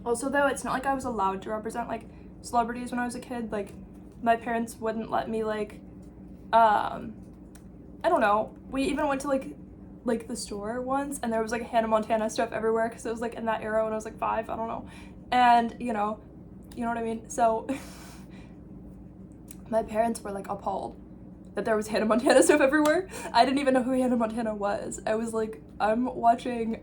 Also though, it's not like I was allowed to represent like celebrities when I was a kid. Like my parents wouldn't let me like, I don't know. We even went to like the store once, and there was like Hannah Montana stuff everywhere, because it was like in that era when I was like 5, I don't know. And you know what I mean? So my parents were like appalled that there was Hannah Montana stuff everywhere. I didn't even know who Hannah Montana was. I was like, I'm watching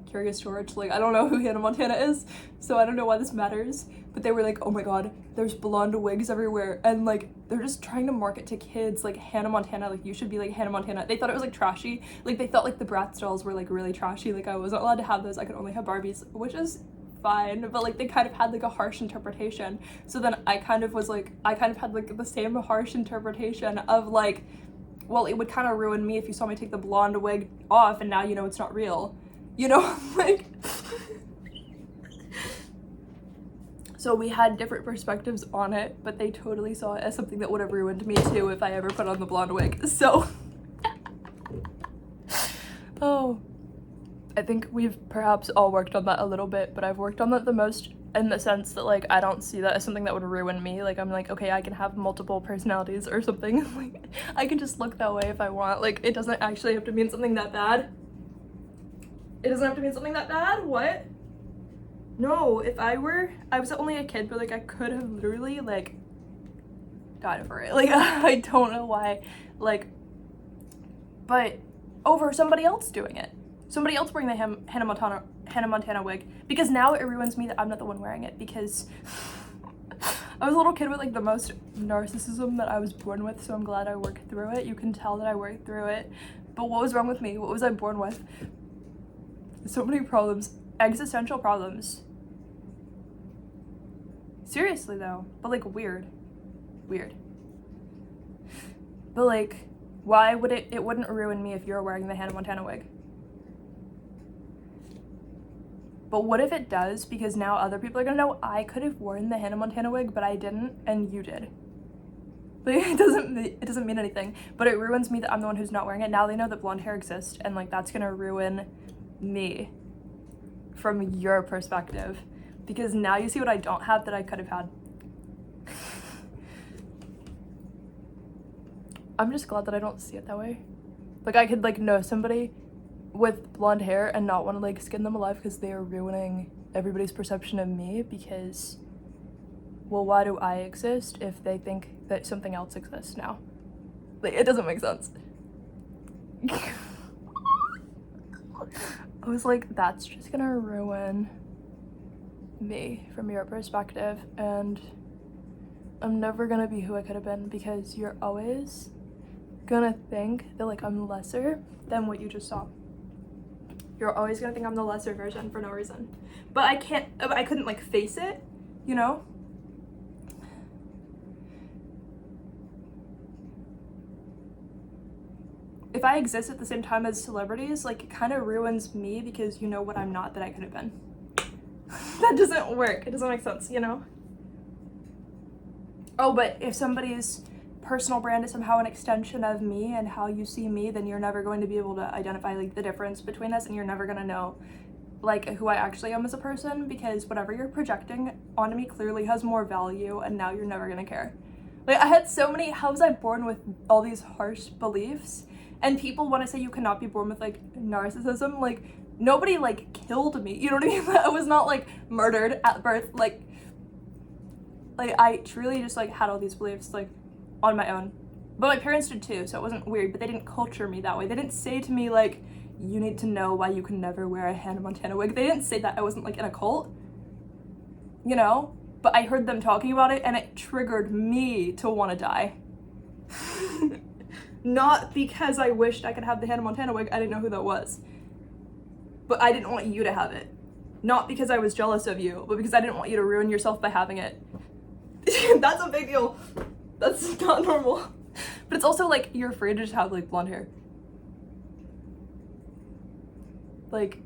Curious George, like I don't know who Hannah Montana is, so I don't know why this matters. But they were like, oh my god, there's blonde wigs everywhere, and like they're just trying to market to kids like Hannah Montana, like you should be like Hannah Montana. They thought it was like trashy, like they thought like the Bratz dolls were like really trashy, like I wasn't allowed to have those, I could only have Barbies, which is fine, but like they kind of had like a harsh interpretation. So then I kind of had like the same harsh interpretation of like, well, it would kind of ruin me if you saw me take the blonde wig off and now you know it's not real, you know? Like so we had different perspectives on it, but they totally saw it as something that would have ruined me too if I ever put on the blonde wig. So oh, I think we've perhaps all worked on that a little bit, but I've worked on that the most in the sense that, like, I don't see that as something that would ruin me. Like, I'm like, okay, I can have multiple personalities or something. Like, I can just look that way if I want. Like, it doesn't actually have to mean something that bad. It doesn't have to mean something that bad? What? No, if I was only a kid, but, like, I could have literally, like, died for it. Like, I don't know why. Like, but over somebody else doing it. Somebody else wearing the Hannah Montana wig, because now it ruins me that I'm not the one wearing it, because I was a little kid with, like, the most narcissism that I was born with, so I'm glad I worked through it. You can tell that I worked through it. But what was wrong with me? What was I born with? So many problems. Existential problems. Seriously, though. But, like, weird. But, like, why would it wouldn't ruin me if you're wearing the Hannah Montana wig. But what if it does? Because now other people are gonna know I could have worn the Hannah Montana wig, but I didn't, and you did. Like, it doesn't mean anything. But it ruins me that I'm the one who's not wearing it. Now they know that blonde hair exists, and, like, that's gonna ruin me from your perspective. Because now you see what I don't have that I could have had. I'm just glad that I don't see it that way. Like, I could, like, know somebody with blonde hair and not want to, like, skin them alive because they are ruining everybody's perception of me, because, well, why do I exist if they think that something else exists now? Like, it doesn't make sense. I was like, that's just gonna ruin me from your perspective, and I'm never gonna be who I could have been, because you're always gonna think that, like, I'm lesser than what you just saw. You're always gonna think I'm the lesser version for no reason. But I couldn't, like, face it, you know? If I exist at the same time as celebrities, like, it kind of ruins me, because you know what I'm not that I could have been. That doesn't work. It doesn't make sense, you know? Oh, but if somebody's personal brand is somehow an extension of me and how you see me, then you're never going to be able to identify, like, the difference between us, and you're never gonna know, like, who I actually am as a person, because whatever you're projecting onto me clearly has more value, and now you're never gonna care. Like, I had so many, how was I born with all these harsh beliefs? And people want to say you cannot be born with, like, narcissism. Like, nobody, like, killed me, you know what I mean? I was not, like, murdered at birth. Like I truly just, like, had all these beliefs, like, on my own. But my parents did too, so it wasn't weird, but they didn't culture me that way. They didn't say to me, like, you need to know why you can never wear a Hannah Montana wig. They didn't say that. I wasn't, like, in a cult, you know? But I heard them talking about it, and it triggered me to want to die. Not because I wished I could have the Hannah Montana wig. I didn't know who that was. But I didn't want you to have it. Not because I was jealous of you, but because I didn't want you to ruin yourself by having it. That's a big deal. That's not normal. But it's also, like, you're afraid to just have, like, blonde hair. Like,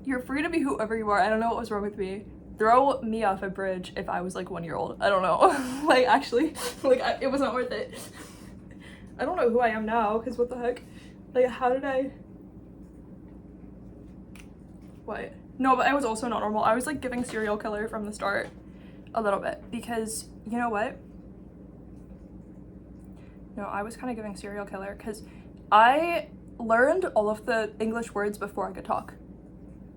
you're free to be whoever you are. I don't know what was wrong with me. Throw me off a bridge if I was, like, 1 year old. I don't know. Like, actually, like, it was not worth it. I don't know who I am now, because what the heck? Like, how did I... What? No, but I was also not normal. I was, like, giving serial killer from the start. A little bit. Because, you know what? No, I was kind of giving serial killer, because I learned all of the English words before I could talk.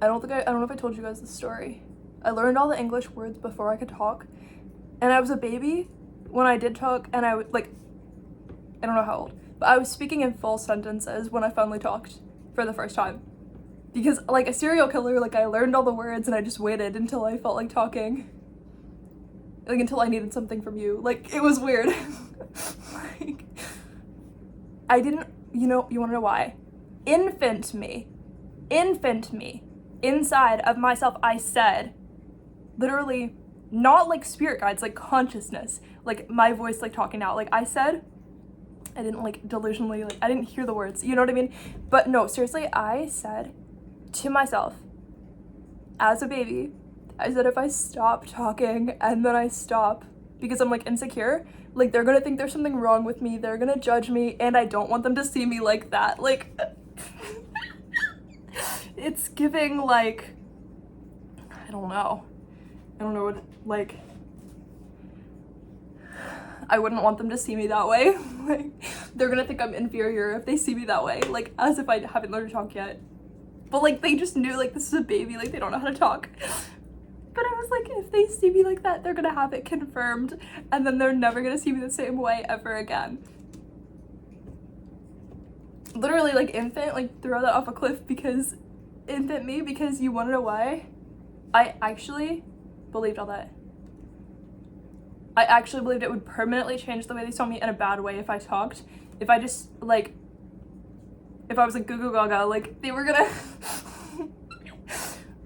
I don't know if I told you guys this story. I learned all the English words before I could talk, and I was a baby when I did talk, and I would, like, I don't know how old, but I was speaking in full sentences when I finally talked for the first time. Because, like, a serial killer, like, I learned all the words and I just waited until I felt like talking. Like, until I needed something from you. Like, it was weird. Like, I didn't, you know, you wanna know why? Infant me, inside of myself, I said, literally, not like spirit guides, like consciousness, like my voice, like talking out, like I said, I didn't, like, delusionally, like, I didn't hear the words, you know what I mean? But no, seriously, I said to myself, as a baby, I said if I stop talking and then I stop because I'm, like, insecure, like, they're gonna think there's something wrong with me, they're gonna judge me, and I don't want them to see me like that, like, it's giving like, I don't know what, like, I wouldn't want them to see me that way. Like, they're gonna think I'm inferior if they see me that way, like, as if I haven't learned to talk yet. But like, they just knew, like, this is a baby, like, they don't know how to talk. But I was like, if they see me like that, they're gonna have it confirmed, and then they're never gonna see me the same way ever again. Literally, like, infant, like, throw that off a cliff, because infant me, because you wanna know why? I actually believed all that. I actually believed it would permanently change the way they saw me in a bad way if I talked. If I just, like, if I was like goo goo gaga, like, they were gonna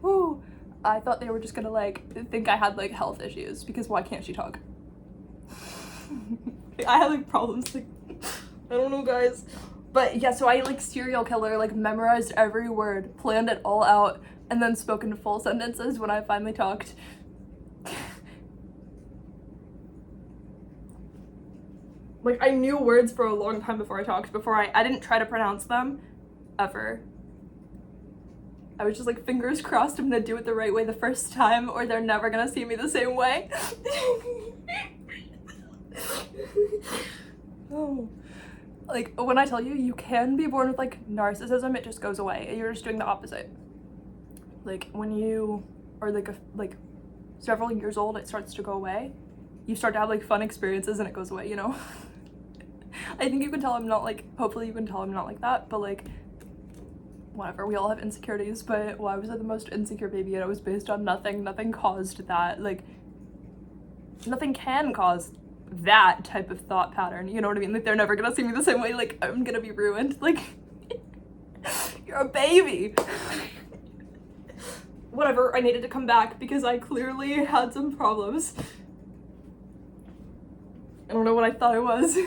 woo. I thought they were just gonna, like, think I had, like, health issues, because why can't she talk? I had, like, problems, like, I don't know, guys. But yeah, so I, like, serial killer, like, memorized every word, planned it all out, and then spoke in full sentences when I finally talked. Like, I knew words for a long time before I talked, I didn't try to pronounce them, ever. I was just like, fingers crossed I'm gonna do it the right way the first time, or they're never gonna see me the same way. Oh. Like, when I tell you, you can be born with, like, narcissism, it just goes away. You're just doing the opposite. Like, when you are, like, several years old, it starts to go away. You start to have, like, fun experiences and it goes away, you know? I think you can tell I'm not, like, hopefully you can tell I'm not like that, but, like, whatever, we all have insecurities, but why was I the most insecure baby and it was based on nothing? Nothing caused that, like, nothing can cause that type of thought pattern, you know what I mean? Like, they're never gonna see me the same way, like, I'm gonna be ruined, like, you're a baby. Whatever, I needed to come back because I clearly had some problems. I don't know what I thought it was.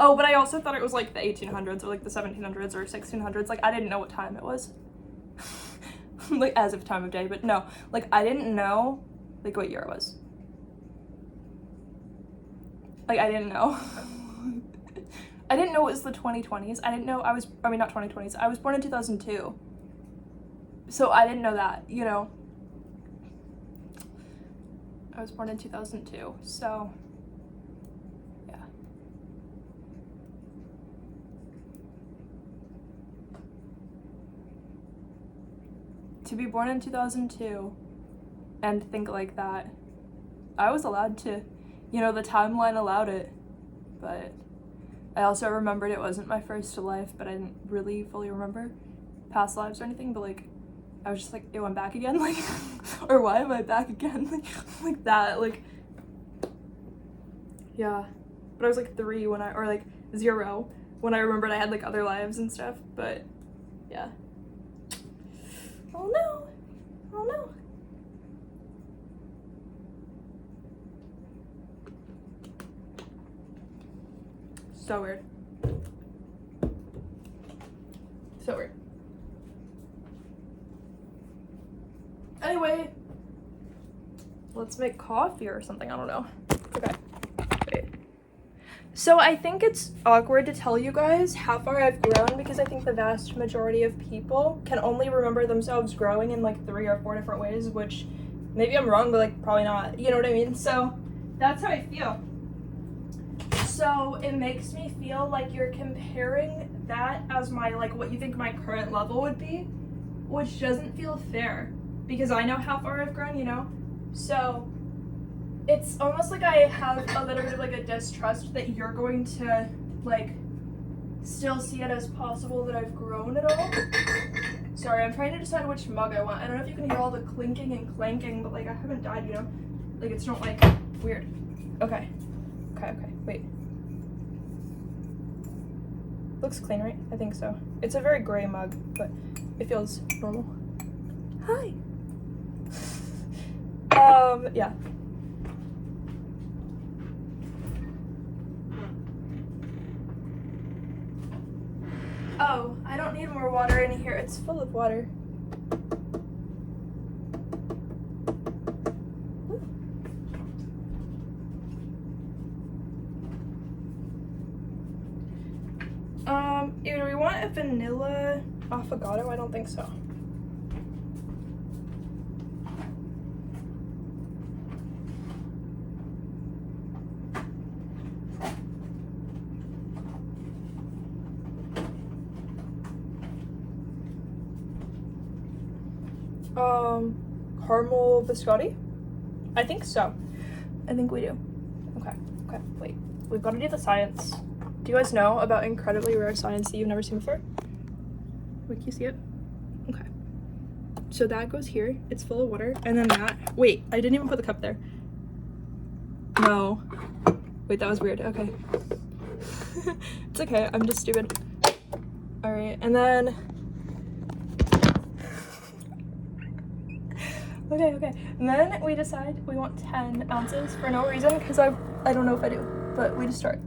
Oh, but I also thought it was like the 1800s or like the 1700s or 1600s. Like, I didn't know what time it was. Like, as of time of day, but no. Like, I didn't know, like, what year it was. Like, I didn't know. I didn't know it was the 2020s. I didn't know not 2020s. I was born in 2002. So I didn't know that, you know. I was born in 2002, so... To be born in 2002 and think like that, I was allowed to, you know, the timeline allowed it, but I also remembered it wasn't my first life, but I didn't really fully remember past lives or anything, but like, I was just like, ew, I'm back again, like, or why am I back again, like that, like, yeah, but I was like 3 when or like 0 when I remembered I had like other lives and stuff, but yeah. Oh no, oh no. So weird. So weird. Anyway, let's make coffee or something, I don't know. Okay, wait. So I think it's awkward to tell you guys how far I've grown because I think the vast majority of people can only remember themselves growing in like 3 or 4 different ways, which maybe I'm wrong, but like probably not, you know what I mean? So that's how I feel. So it makes me feel like you're comparing that as my, like, what you think my current level would be, which doesn't feel fair because I know how far I've grown, you know? So it's almost like I have a little bit of like a distrust that you're going to like still see it as possible that I've grown at all. Sorry, I'm trying to decide which mug I want. I don't know if you can hear all the clinking and clanking, but like I haven't died, you know? Like it's not like weird. Okay, wait. Looks clean, right? I think so. It's a very gray mug, but it feels normal. Hi. Yeah. Oh, I don't need more water in here. It's full of water. Do we want a vanilla affogato? I don't think so. Caramel biscotti? I think so. I think we do. Okay, wait. We've got to do the science. Do you guys know about incredibly rare science that you've never seen before? Wait, can you see it? Okay. So that goes here. It's full of water. And then that... Wait, I didn't even put the cup there. No. Wait, that was weird. Okay. It's okay. I'm just stupid. Alright, and then... Okay. And then we decide we want 10 ounces for no reason, because I don't know if I do, but we just start.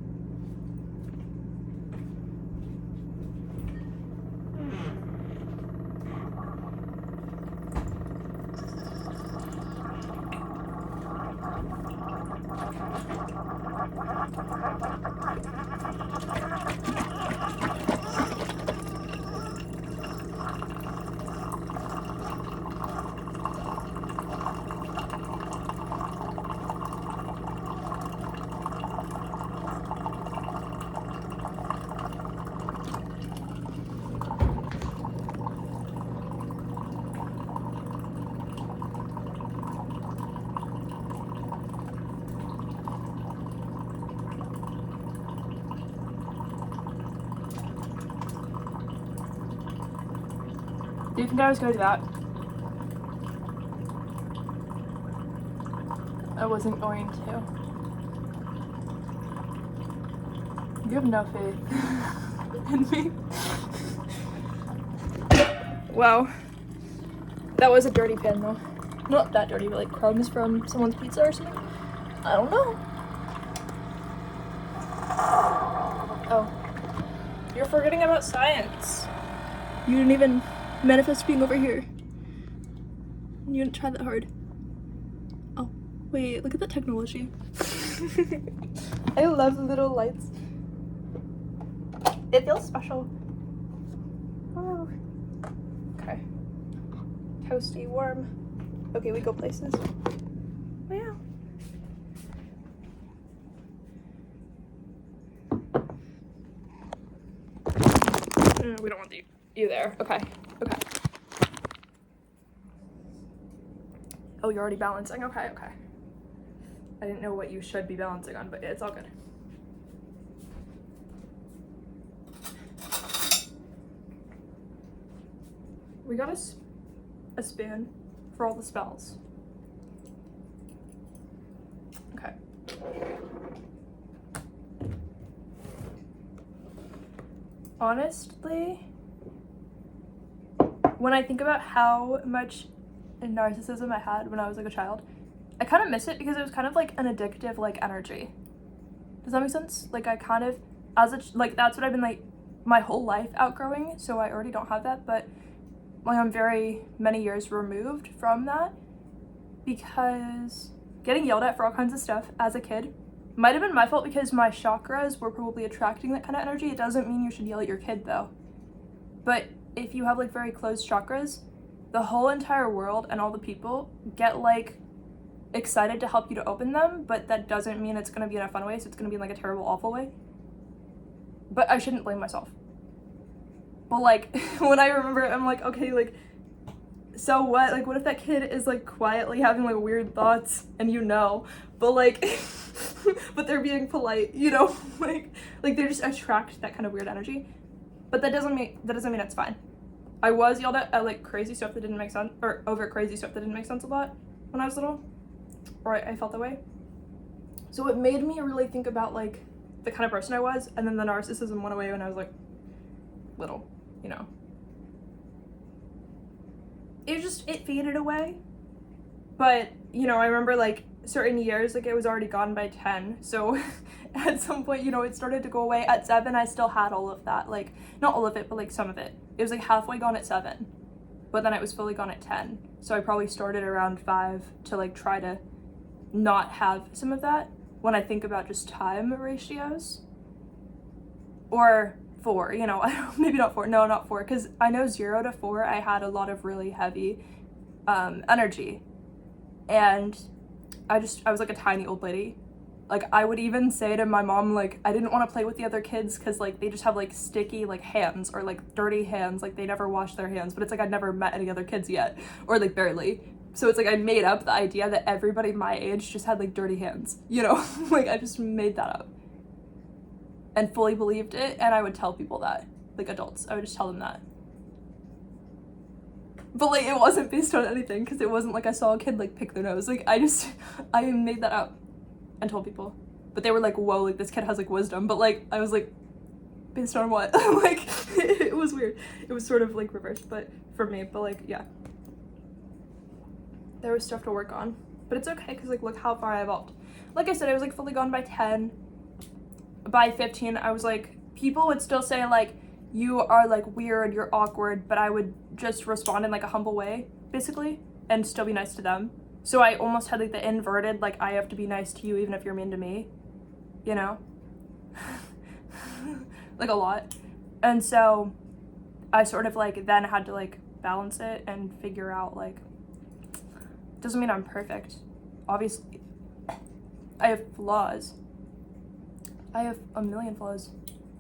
Do you think I was going to do that? I wasn't going to. You have no faith in me. Wow. That was a dirty pan though. Not that dirty, but like crumbs from someone's pizza or something. I don't know. Oh. You're forgetting about science. You didn't even manifest being over here. You didn't try that hard. Oh, wait, look at the technology. I love little lights. It feels special. Oh. Okay. Toasty, warm. Okay, we go places. Wow. We don't want you there. Okay. Oh, you're already balancing. Okay. I didn't know what you should be balancing on, but it's all good. We got a spoon for all the spells. Okay. Honestly, when I think about how much narcissism I had when I was like a child, I kind of miss it because it was kind of like an addictive like energy. Does that make sense? Like I kind of, like that's what I've been like my whole life outgrowing, so I already don't have that, but like I'm very many years removed from that because getting yelled at for all kinds of stuff as a kid might have been my fault because my chakras were probably attracting that kind of energy. It doesn't mean you should yell at your kid though. But if you have like very closed chakras, the whole entire world and all the people get like excited to help you to open them, but that doesn't mean it's gonna be in a fun way, so it's gonna be in like a terrible, awful way. But I shouldn't blame myself. But like, when I remember it, I'm like, okay, like, so what? Like, what if that kid is like quietly having like weird thoughts and but like, but they're being polite, like they just attract that kind of weird energy. But that doesn't mean it's fine. I was yelled at like crazy stuff that didn't make sense, or over crazy stuff that didn't make sense a lot when I was little, or I felt that way. So it made me really think about like the kind of person I was, and then the narcissism went away when I was like little, It faded away. But, I remember like certain years, like it was already gone by 10. So at some point, it started to go away. At 7, I still had all of that. Like, not all of it, but like some of it. It was like halfway gone at 7. But then it was fully gone at 10. So I probably started around 5 to like try to not have some of that when I think about just time ratios. Or 4, maybe not 4. No, not 4. Because I know 0 to 4, I had a lot of really heavy energy. And I was like a tiny old lady. Like, I would even say to my mom, like, I didn't want to play with the other kids because, like, they just have, like, sticky, like, hands or, like, dirty hands. Like, they never wash their hands. But it's like I'd never met any other kids yet. Or, like, barely. So it's like I made up the idea that everybody my age just had, like, dirty hands. You know? Like, I just made that up. And fully believed it. And I would tell people that. Like, adults. I would just tell them that. But, like, it wasn't based on anything. Because it wasn't like I saw a kid, like, pick their nose. Like, I made that up. And told people. But they were like, whoa, like, this kid has, like, wisdom. But, like, I was like, based on what? Like, it was weird. It was sort of, like, reversed, but for me. But, like, yeah. There was stuff to work on. But it's okay, because, like, look how far I evolved. Like I said, I was, like, fully gone by 10. By 15, I was, like, people would still say, like, you are, like, weird, you're awkward, but I would just respond in, like, a humble way, basically, and still be nice to them. So I almost had, like, the inverted, like, I have to be nice to you even if you're mean to me, you know? Like, a lot. And so I sort of, like, then had to, like, balance it and figure out, like, doesn't mean I'm perfect. Obviously, I have flaws. I have a million flaws.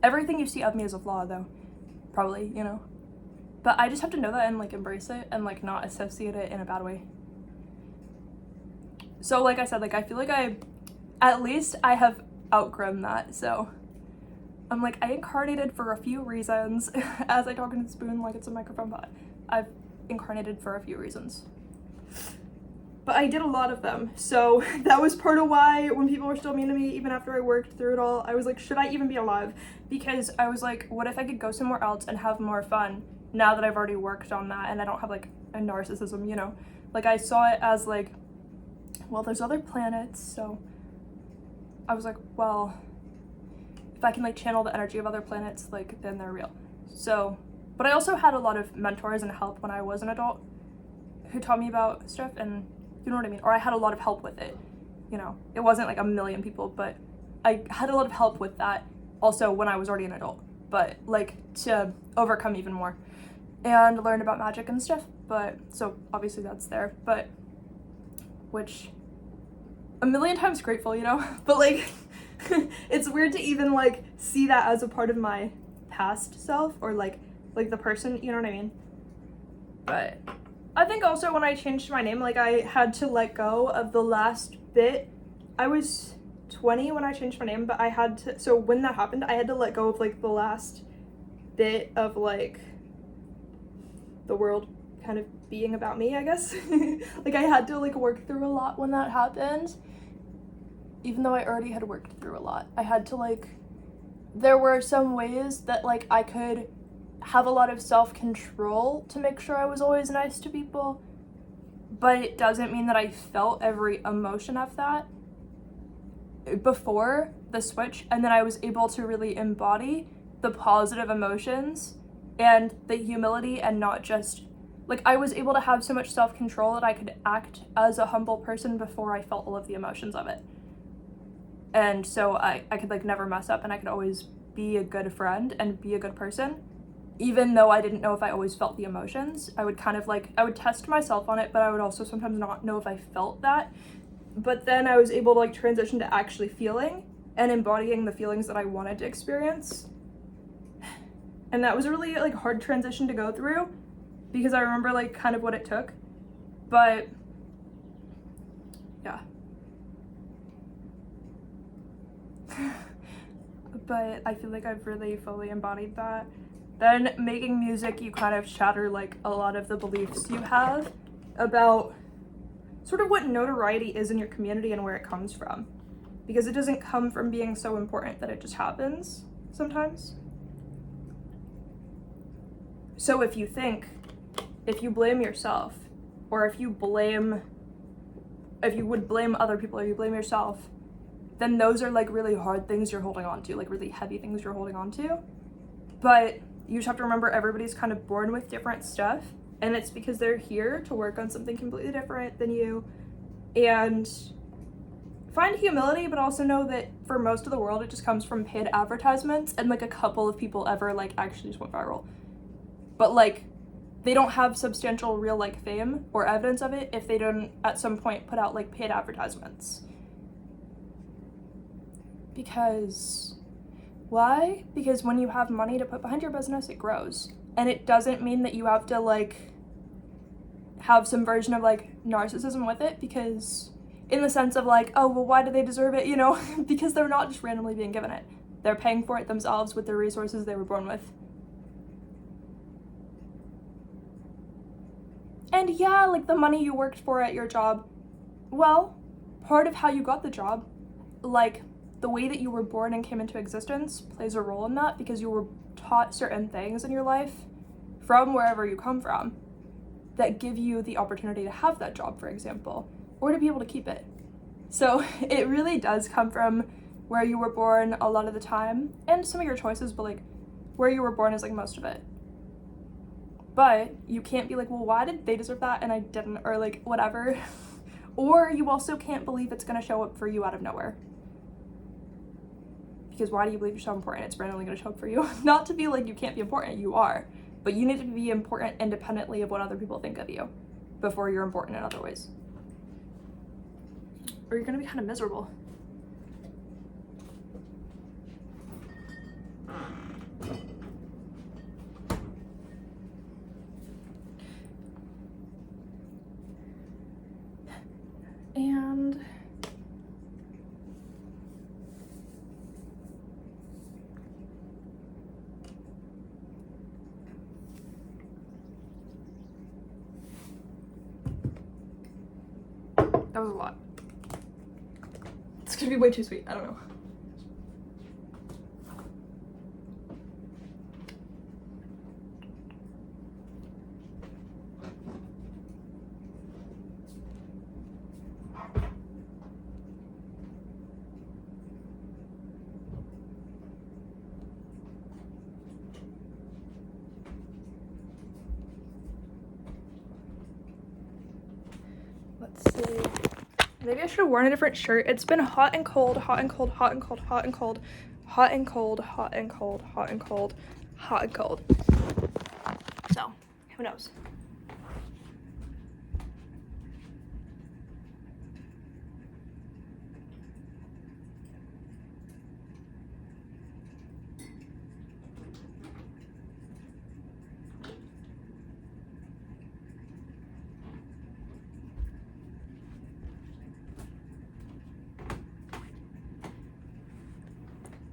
Everything you see of me is a flaw, though. Probably, you know? But I just have to know that and, like, embrace it and, like, not associate it in a bad way. So, like I said, like, I feel like at least I have outgrown that, so I'm like, I incarnated for a few reasons, as I talk into the spoon like it's a microphone, but I've incarnated for a few reasons. But I did a lot of them, so that was part of why when people were still mean to me, even after I worked through it all, I was like, should I even be alive? Because I was like, what if I could go somewhere else and have more fun now that I've already worked on that and I don't have, like, a narcissism, you know? Like, I saw it as, like, well, there's other planets, so I was like, well, if I can, like, channel the energy of other planets, like, then they're real. So, but I also had a lot of mentors and help when I was an adult who taught me about stuff, and you know what I mean? Or I had a lot of help with it, you know? It wasn't, like, a million people, but I had a lot of help with that also when I was already an adult, but, like, to overcome even more and learn about magic and stuff. But, so, obviously that's there, but, which, a million times grateful, you know? But, like, it's weird to even, like, see that as a part of my past self, or, like the person, you know what I mean? But I think also when I changed my name, like, I had to let go of the last bit. I was 20 when I changed my name, but I had to, so when that happened, I had to let go of, like, the last bit of, like, the world kind of being about me, I guess. Like, I had to, like, work through a lot when that happened. Even though I already had worked through a lot, I had to, like, there were some ways that, like, I could have a lot of self-control to make sure I was always nice to people, but it doesn't mean that I felt every emotion of that before the switch, and then I was able to really embody the positive emotions and the humility, and not just, like, I was able to have so much self-control that I could act as a humble person before I felt all of the emotions of it. And so I could, like, never mess up, and I could always be a good friend and be a good person. Even though I didn't know if I always felt the emotions, I would kind of, like, I would test myself on it, but I would also sometimes not know if I felt that. But then I was able to, like, transition to actually feeling and embodying the feelings that I wanted to experience. And that was a really, like, hard transition to go through, because I remember, like, kind of what it took. But yeah. But I feel like I've really fully embodied that. Then making music, you kind of shatter, like, a lot of the beliefs you have about sort of what notoriety is in your community and where it comes from. Because it doesn't come from being so important that it just happens sometimes. So if you blame yourself, or if you would blame other people, or you blame yourself, then those are, like, really hard things you're holding on to, like, really heavy things you're holding on to. But you just have to remember everybody's kind of born with different stuff, and it's because they're here to work on something completely different than you. And find humility, but also know that for most of the world, it just comes from paid advertisements, and, like, a couple of people ever, like, actually just went viral. But, like, they don't have substantial real, like, fame or evidence of it if they don't at some point put out, like, paid advertisements. Because why? Because when you have money to put behind your business, it grows. And it doesn't mean that you have to like have some version of like narcissism with it, because in the sense of like, oh, well, why do they deserve it? You know, because they're not just randomly being given it. They're paying for it themselves with the resources they were born with. And yeah, like the money you worked for at your job, well, part of how you got the job, like the way that you were born and came into existence plays a role in that, because you were taught certain things in your life from wherever you come from that give you the opportunity to have that job, for example, or to be able to keep it. So it really does come from where you were born a lot of the time, and some of your choices, but like where you were born is like most of it. But you can't be like, well, why did they deserve that and I didn't, or like whatever. Or you also can't believe it's gonna show up for you out of nowhere. Because why do you believe you're so important? It's randomly gonna show up for you. Not to be like you can't be important, you are. But you need to be important independently of what other people think of you before you're important in other ways. Or you're gonna be kind of miserable. And that was a lot. It's gonna be way too sweet. I don't know. Let's see. Maybe I should have worn a different shirt. It's been hot and cold, hot and cold, hot and cold, hot and cold, hot and cold, hot and cold, hot and cold, hot and cold. So, who knows?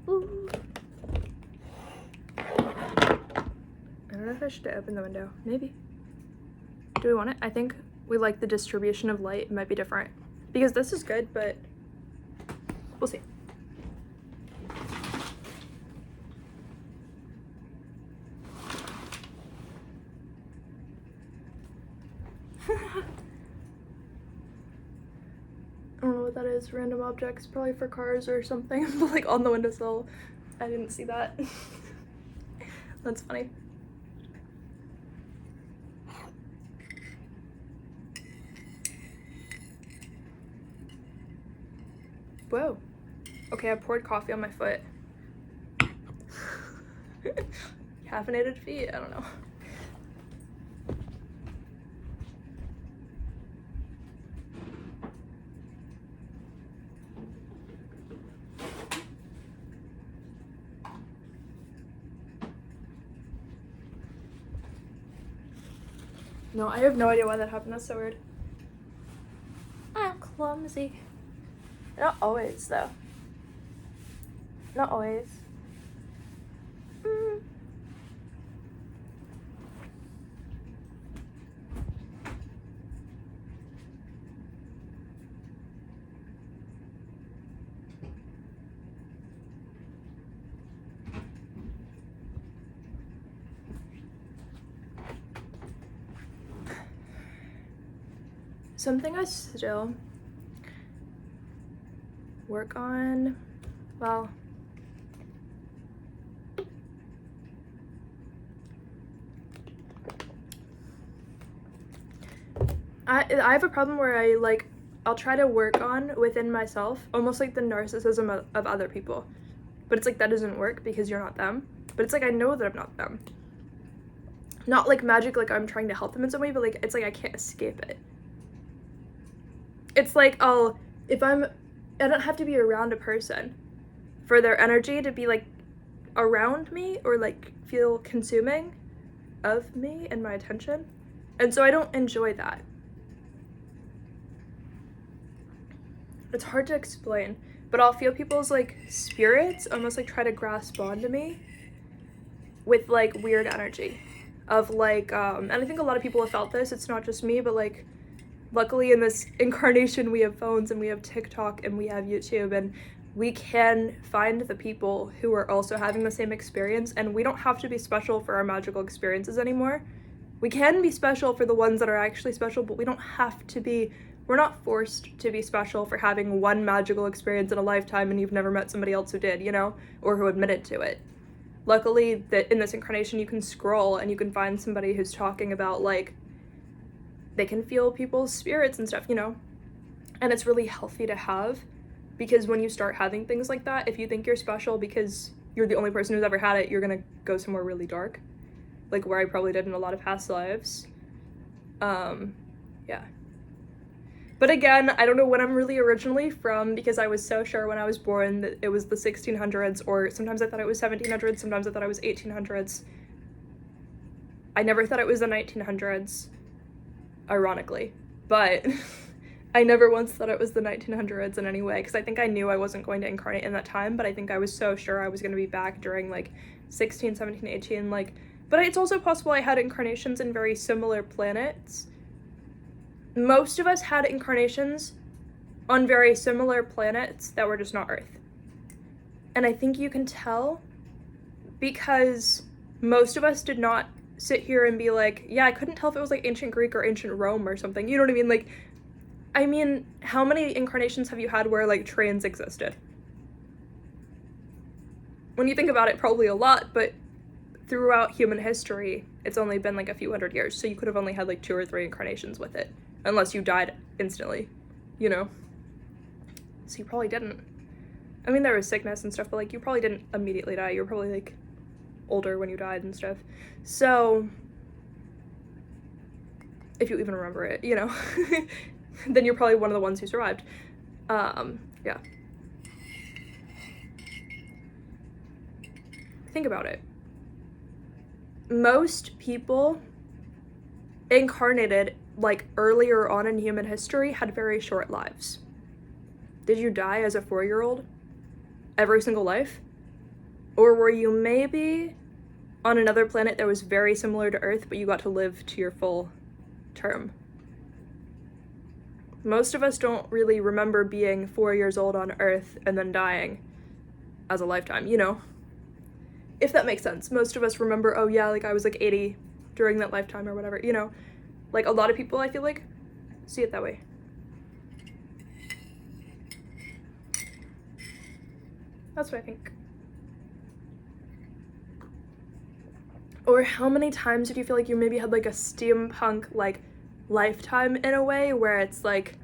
Ooh. I don't know if I should open the window. Maybe. Do we want it? I think we like the distribution of light. It might be different. Because this is good, but we'll see. I don't know what that is. Random objects, probably for cars or something. But like on the windowsill, I didn't see that. That's funny. Whoa. Okay, I poured coffee on my foot. Caffeinated feet? I don't know. No, I have no idea why that happened. That's so weird. I'm clumsy. Not always, though. Not always. Something I still work on, well, I have a problem where I'll try to work on within myself, almost like the narcissism of other people. But it's like that doesn't work because you're not them. But it's like I know that I'm not them. Not like magic, like I'm trying to help them in some way, but like it's like I can't escape it. It's like I don't have to be around a person for their energy to be like around me or like feel consuming of me and my attention. And so I don't enjoy that. It's hard to explain, but I'll feel people's like spirits almost like try to grasp onto me with like weird energy of like and I think a lot of people have felt this. It's not just me, but like luckily in this incarnation we have phones and we have TikTok and we have YouTube, and we can find the people who are also having the same experience, and we don't have to be special for our magical experiences anymore. We can be special for the ones that are actually special, but we don't have to be. We're not forced to be special for having one magical experience in a lifetime and you've never met somebody else who did, you know, or who admitted to it. Luckily, that in this incarnation you can scroll and you can find somebody who's talking about like they can feel people's spirits and stuff, you know, and it's really healthy to have, because when you start having things like that, if you think you're special because you're the only person who's ever had it, you're gonna go somewhere really dark, like where I probably did in a lot of past lives. Yeah. But again, I don't know when I'm really originally from, because I was so sure when I was born that it was the 1600s, or sometimes I thought it was 1700s, sometimes I thought it was 1800s. I never thought it was the 1900s, ironically, but I never once thought it was the 1900s in any way, because I think I knew I wasn't going to incarnate in that time, but I think I was so sure I was going to be back during like 16, 17, 18, like, but it's also possible I had incarnations in very similar planets. Most of us had incarnations on very similar planets that were just not Earth. And I think you can tell because most of us did not sit here and be like, yeah, I couldn't tell if it was like ancient Greek or ancient Rome or something. You know what I mean? Like, I mean, how many incarnations have you had where like trains existed? When you think about it, probably a lot, but throughout human history, it's only been like a few hundred years. So you could have only had like 2 or 3 incarnations with it. Unless you died instantly, you know? So you probably didn't. I mean, there was sickness and stuff, but like you probably didn't immediately die. You were probably like older when you died and stuff. So, if you even remember it, you know, then you're probably one of the ones who survived. Yeah. Think about it. Most people incarnated like earlier on in human history had very short lives. Did you die as a 4-year-old every single life? Or were you maybe on another planet that was very similar to Earth, but you got to live to your full term? Most of us don't really remember being 4 years old on Earth and then dying as a lifetime, you know? If that makes sense. Most of us remember, oh yeah, like I was like 80 during that lifetime or whatever, you know? Like, a lot of people, I feel like, see it that way. That's what I think. Or how many times did you feel like you maybe had, like, a steampunk, like, lifetime in a way where it's, like,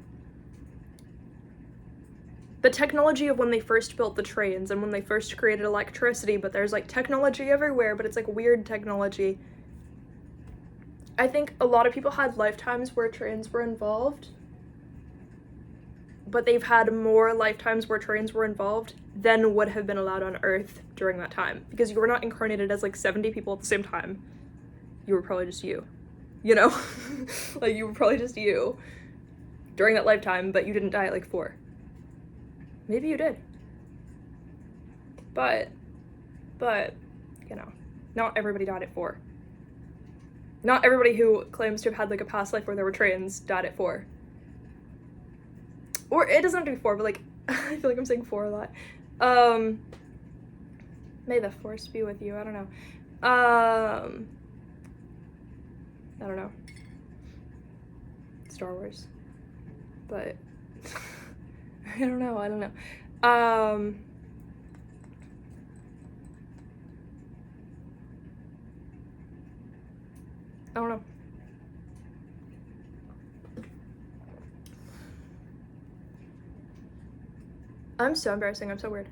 the technology of when they first built the trains and when they first created electricity, but there's, like, technology everywhere, but it's, like, weird technology. I think a lot of people had lifetimes where trains were involved, but they've had more lifetimes where trains were involved than would have been allowed on Earth during that time, because you were not incarnated as like 70 people at the same time. You were probably just you know? Like, you were probably just you during that lifetime, but you didn't die at like 4. Maybe you did. But, you know, not everybody died at 4. Not everybody who claims to have had like a past life where there were trains died at 4. Or it doesn't have to be 4, but like, I feel like I'm saying 4 a lot. May the force be with you, I don't know. I don't know. Star Wars. But, I don't know. I don't know. I'm so embarrassing. I'm so weird.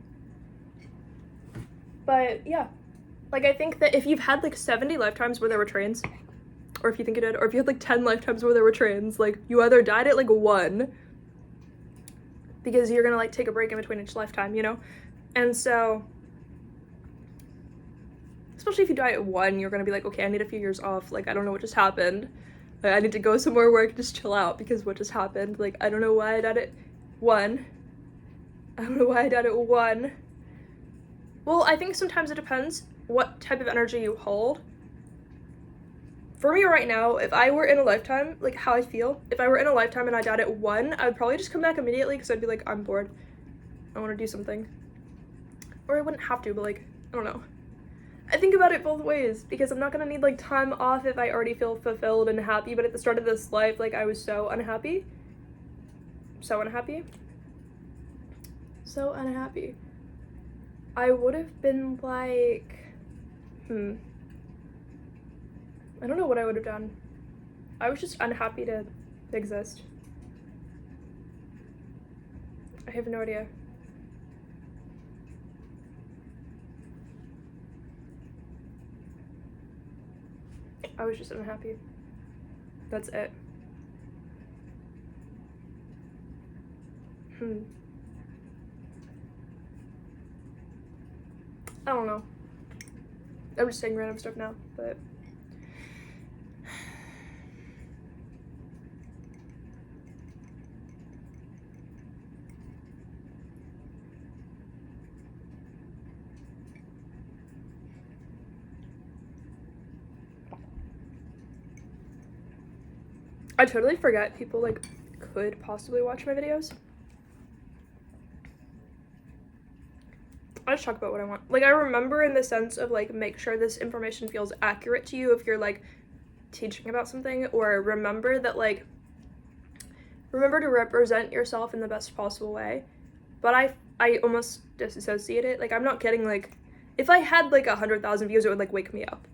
But yeah, like I think that if you've had like 70 lifetimes where there were trains, or if you think you did, or if you had like 10 lifetimes where there were trains, like you either died at like 1 because you're gonna like take a break in between each lifetime, you know, And so, especially if you diet at 1, you're gonna be like, okay, I need a few years off. Like, I don't know what just happened. Like, I need to go somewhere where I can just chill out because what just happened. Like, I don't know why I died at 1. I don't know why I died at 1. Well, I think sometimes it depends what type of energy you hold. For me right now, if I were in a lifetime, like how I feel, if I were in a lifetime and I died at 1, I would probably just come back immediately because I'd be like, I'm bored. I want to do something. Or I wouldn't have to, but like, I don't know. I think about it both ways because I'm not going to need like time off if I already feel fulfilled and happy, but at the start of this life, like I was so unhappy. So unhappy. So unhappy. I would have been like, I don't know what I would have done. I was just unhappy to exist. I have no idea. I was just unhappy. That's it. I don't know. I'm just saying random stuff now, but I totally forget people like could possibly watch my videos. I just talk about what I want. Like, I remember in the sense of like, make sure this information feels accurate to you if you're like teaching about something, or remember that like, remember to represent yourself in the best possible way. But I almost disassociate it. Like, I'm not kidding. Like, if I had like 100,000 views, it would like wake me up.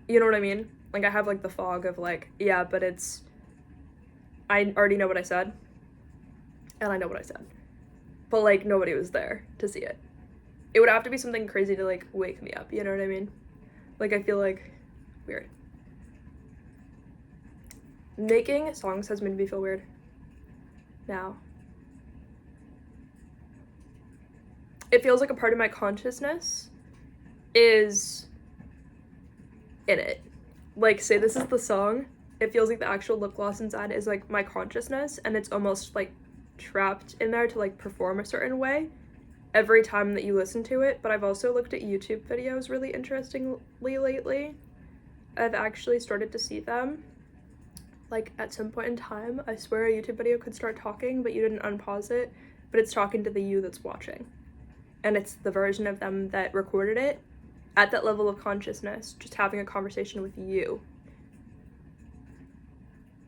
You know what I mean? Like, I have like the fog of like, yeah, but it's, I already know what I said. And I know what I said. But like, nobody was there to see it. It would have to be something crazy to like wake me up, you know what I mean? Like, I feel like weird. Making songs has made me feel weird now. It feels like a part of my consciousness is in it. Like, say this is the song, it feels like the actual lip gloss inside is like my consciousness, and it's almost like trapped in there to like perform a certain way every time that you listen to it. But I've also looked at YouTube videos really interestingly lately. I've actually started to see them like at some point in time. I swear a YouTube video could start talking, but you didn't unpause it, but it's talking to the you that's watching, and it's the version of them that recorded it at that level of consciousness, just having a conversation with you.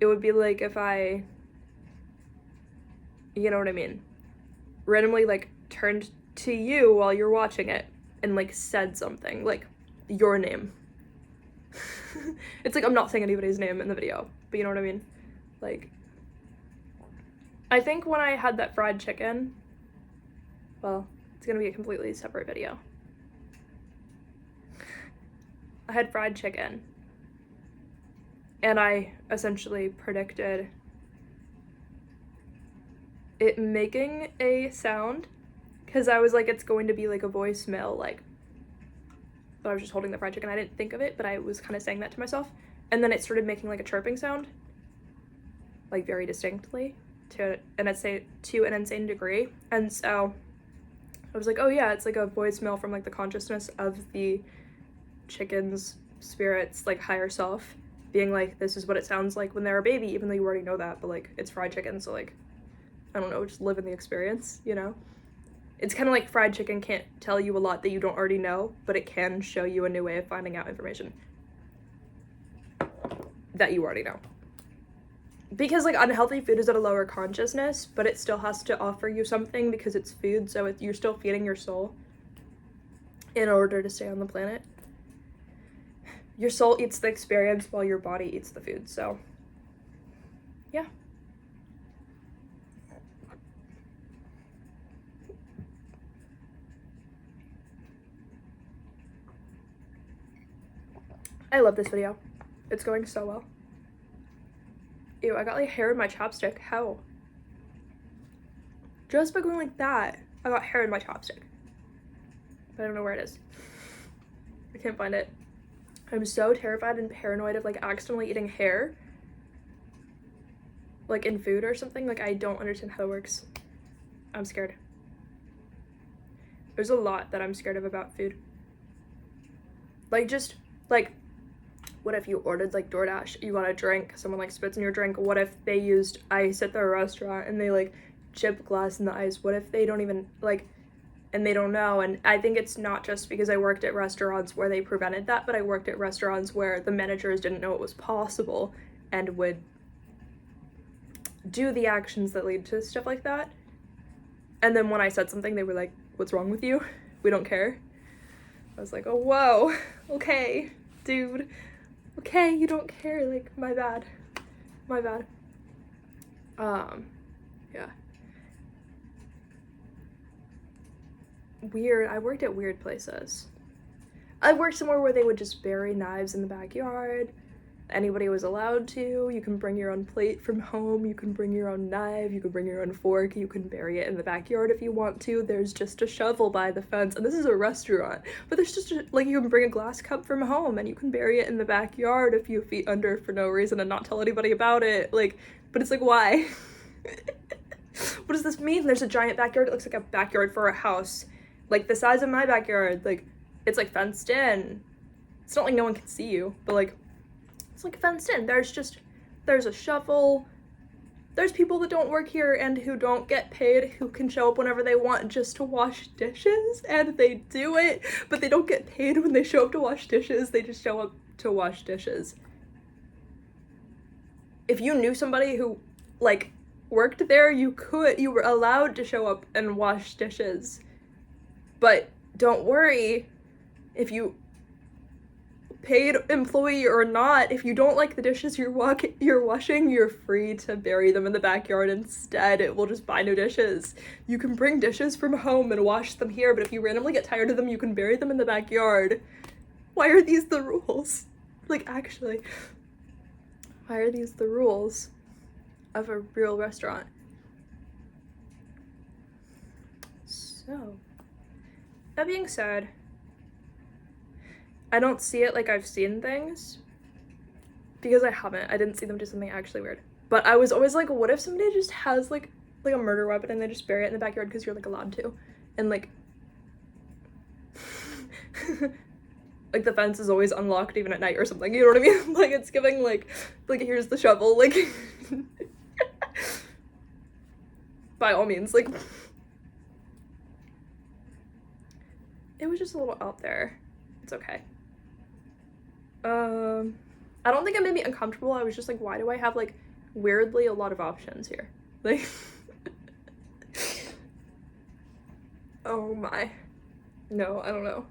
It would be like if I, you know what I mean, randomly like turned to you while you're watching it and like said something, like your name. It's like I'm not saying anybody's name in the video, but you know what I mean? Like, I think when I had that fried chicken, well, it's gonna be a completely separate video. I had fried chicken, and I essentially predicted it making a sound, because I was like, it's going to be like a voicemail, like, but I was just holding the fried chicken. I didn't think of it, but I was kind of saying that to myself, and then it started making like a chirping sound, like very distinctly, to an insane degree. And so I was like, oh yeah, it's like a voicemail from like the consciousness of the chicken's spirit's like higher self being like, this is what it sounds like when they're a baby, even though you already know that, but like, it's fried chicken, so like, I don't know, just live in the experience, you know? It's kind of like fried chicken can't tell you a lot that you don't already know, but it can show you a new way of finding out information that you already know. Because like, unhealthy food is at a lower consciousness, but it still has to offer you something because it's food, so you're still feeding your soul in order to stay on the planet. Your soul eats the experience while your body eats the food, so yeah. I love this video. It's going so well. Ew, I got like hair in my chapstick. How? Just by going like that. I got hair in my chopstick. But I don't know where it is. I can't find it. I'm so terrified and paranoid of like accidentally eating hair. Like in food or something. Like I don't understand how that works. I'm scared. There's a lot that I'm scared of about food. Like just like, what if you ordered like DoorDash, you got a drink, someone like spits in your drink, what if they used ice at their restaurant and they like chip glass in the ice? What if they don't even like, and they don't know? And I think it's not just because I worked at restaurants where they prevented that, but I worked at restaurants where the managers didn't know it was possible and would do the actions that lead to stuff like that. And then when I said something, they were like, what's wrong with you? We don't care. I was like, oh, whoa, okay, dude. Okay, you don't care, like, my bad. My bad. Yeah. Weird, I worked at weird places. I worked somewhere where they would just bury knives in the backyard. Anybody was allowed to. You can bring your own plate from home, you can bring your own knife, you can bring your own fork, you can bury it in the backyard if you want to. There's just a shovel by the fence, and this is a restaurant, but there's just like, you can bring a glass cup from home and you can bury it in the backyard a few feet under for no reason and not tell anybody about it. Like, but it's like, why? What does this mean? There's a giant backyard. It looks like a backyard for a house, like the size of my backyard. Like, it's like fenced in. It's not like no one can see you, but like, it's like fenced in. There's a shovel. There's people that don't work here and who don't get paid, who can show up whenever they want just to wash dishes, and they do it, but they don't get paid when they show up to wash dishes. They just show up to wash dishes. If you knew somebody who like worked there, you were allowed to show up and wash dishes. But don't worry, if you paid employee or not, if you don't like the dishes you're washing, you're free to bury them in the backyard instead. It will just buy new dishes. You can bring dishes from home and wash them here, but if you randomly get tired of them, you can bury them in the backyard. Why are these the rules? Like, actually, why are these the rules of a real restaurant? So, that being said, I don't see it like I've seen things, because I haven't. I didn't see them do something actually weird. But I was always like, what if somebody just has like a murder weapon and they just bury it in the backyard because you're like allowed to? And like, like the fence is always unlocked even at night or something, you know what I mean? Like, it's giving like here's the shovel, like, by all means, like, it was just a little out there. It's okay. I don't think it made me uncomfortable. I was just like, why do I have like weirdly a lot of options here? Like, oh my. No, I don't know.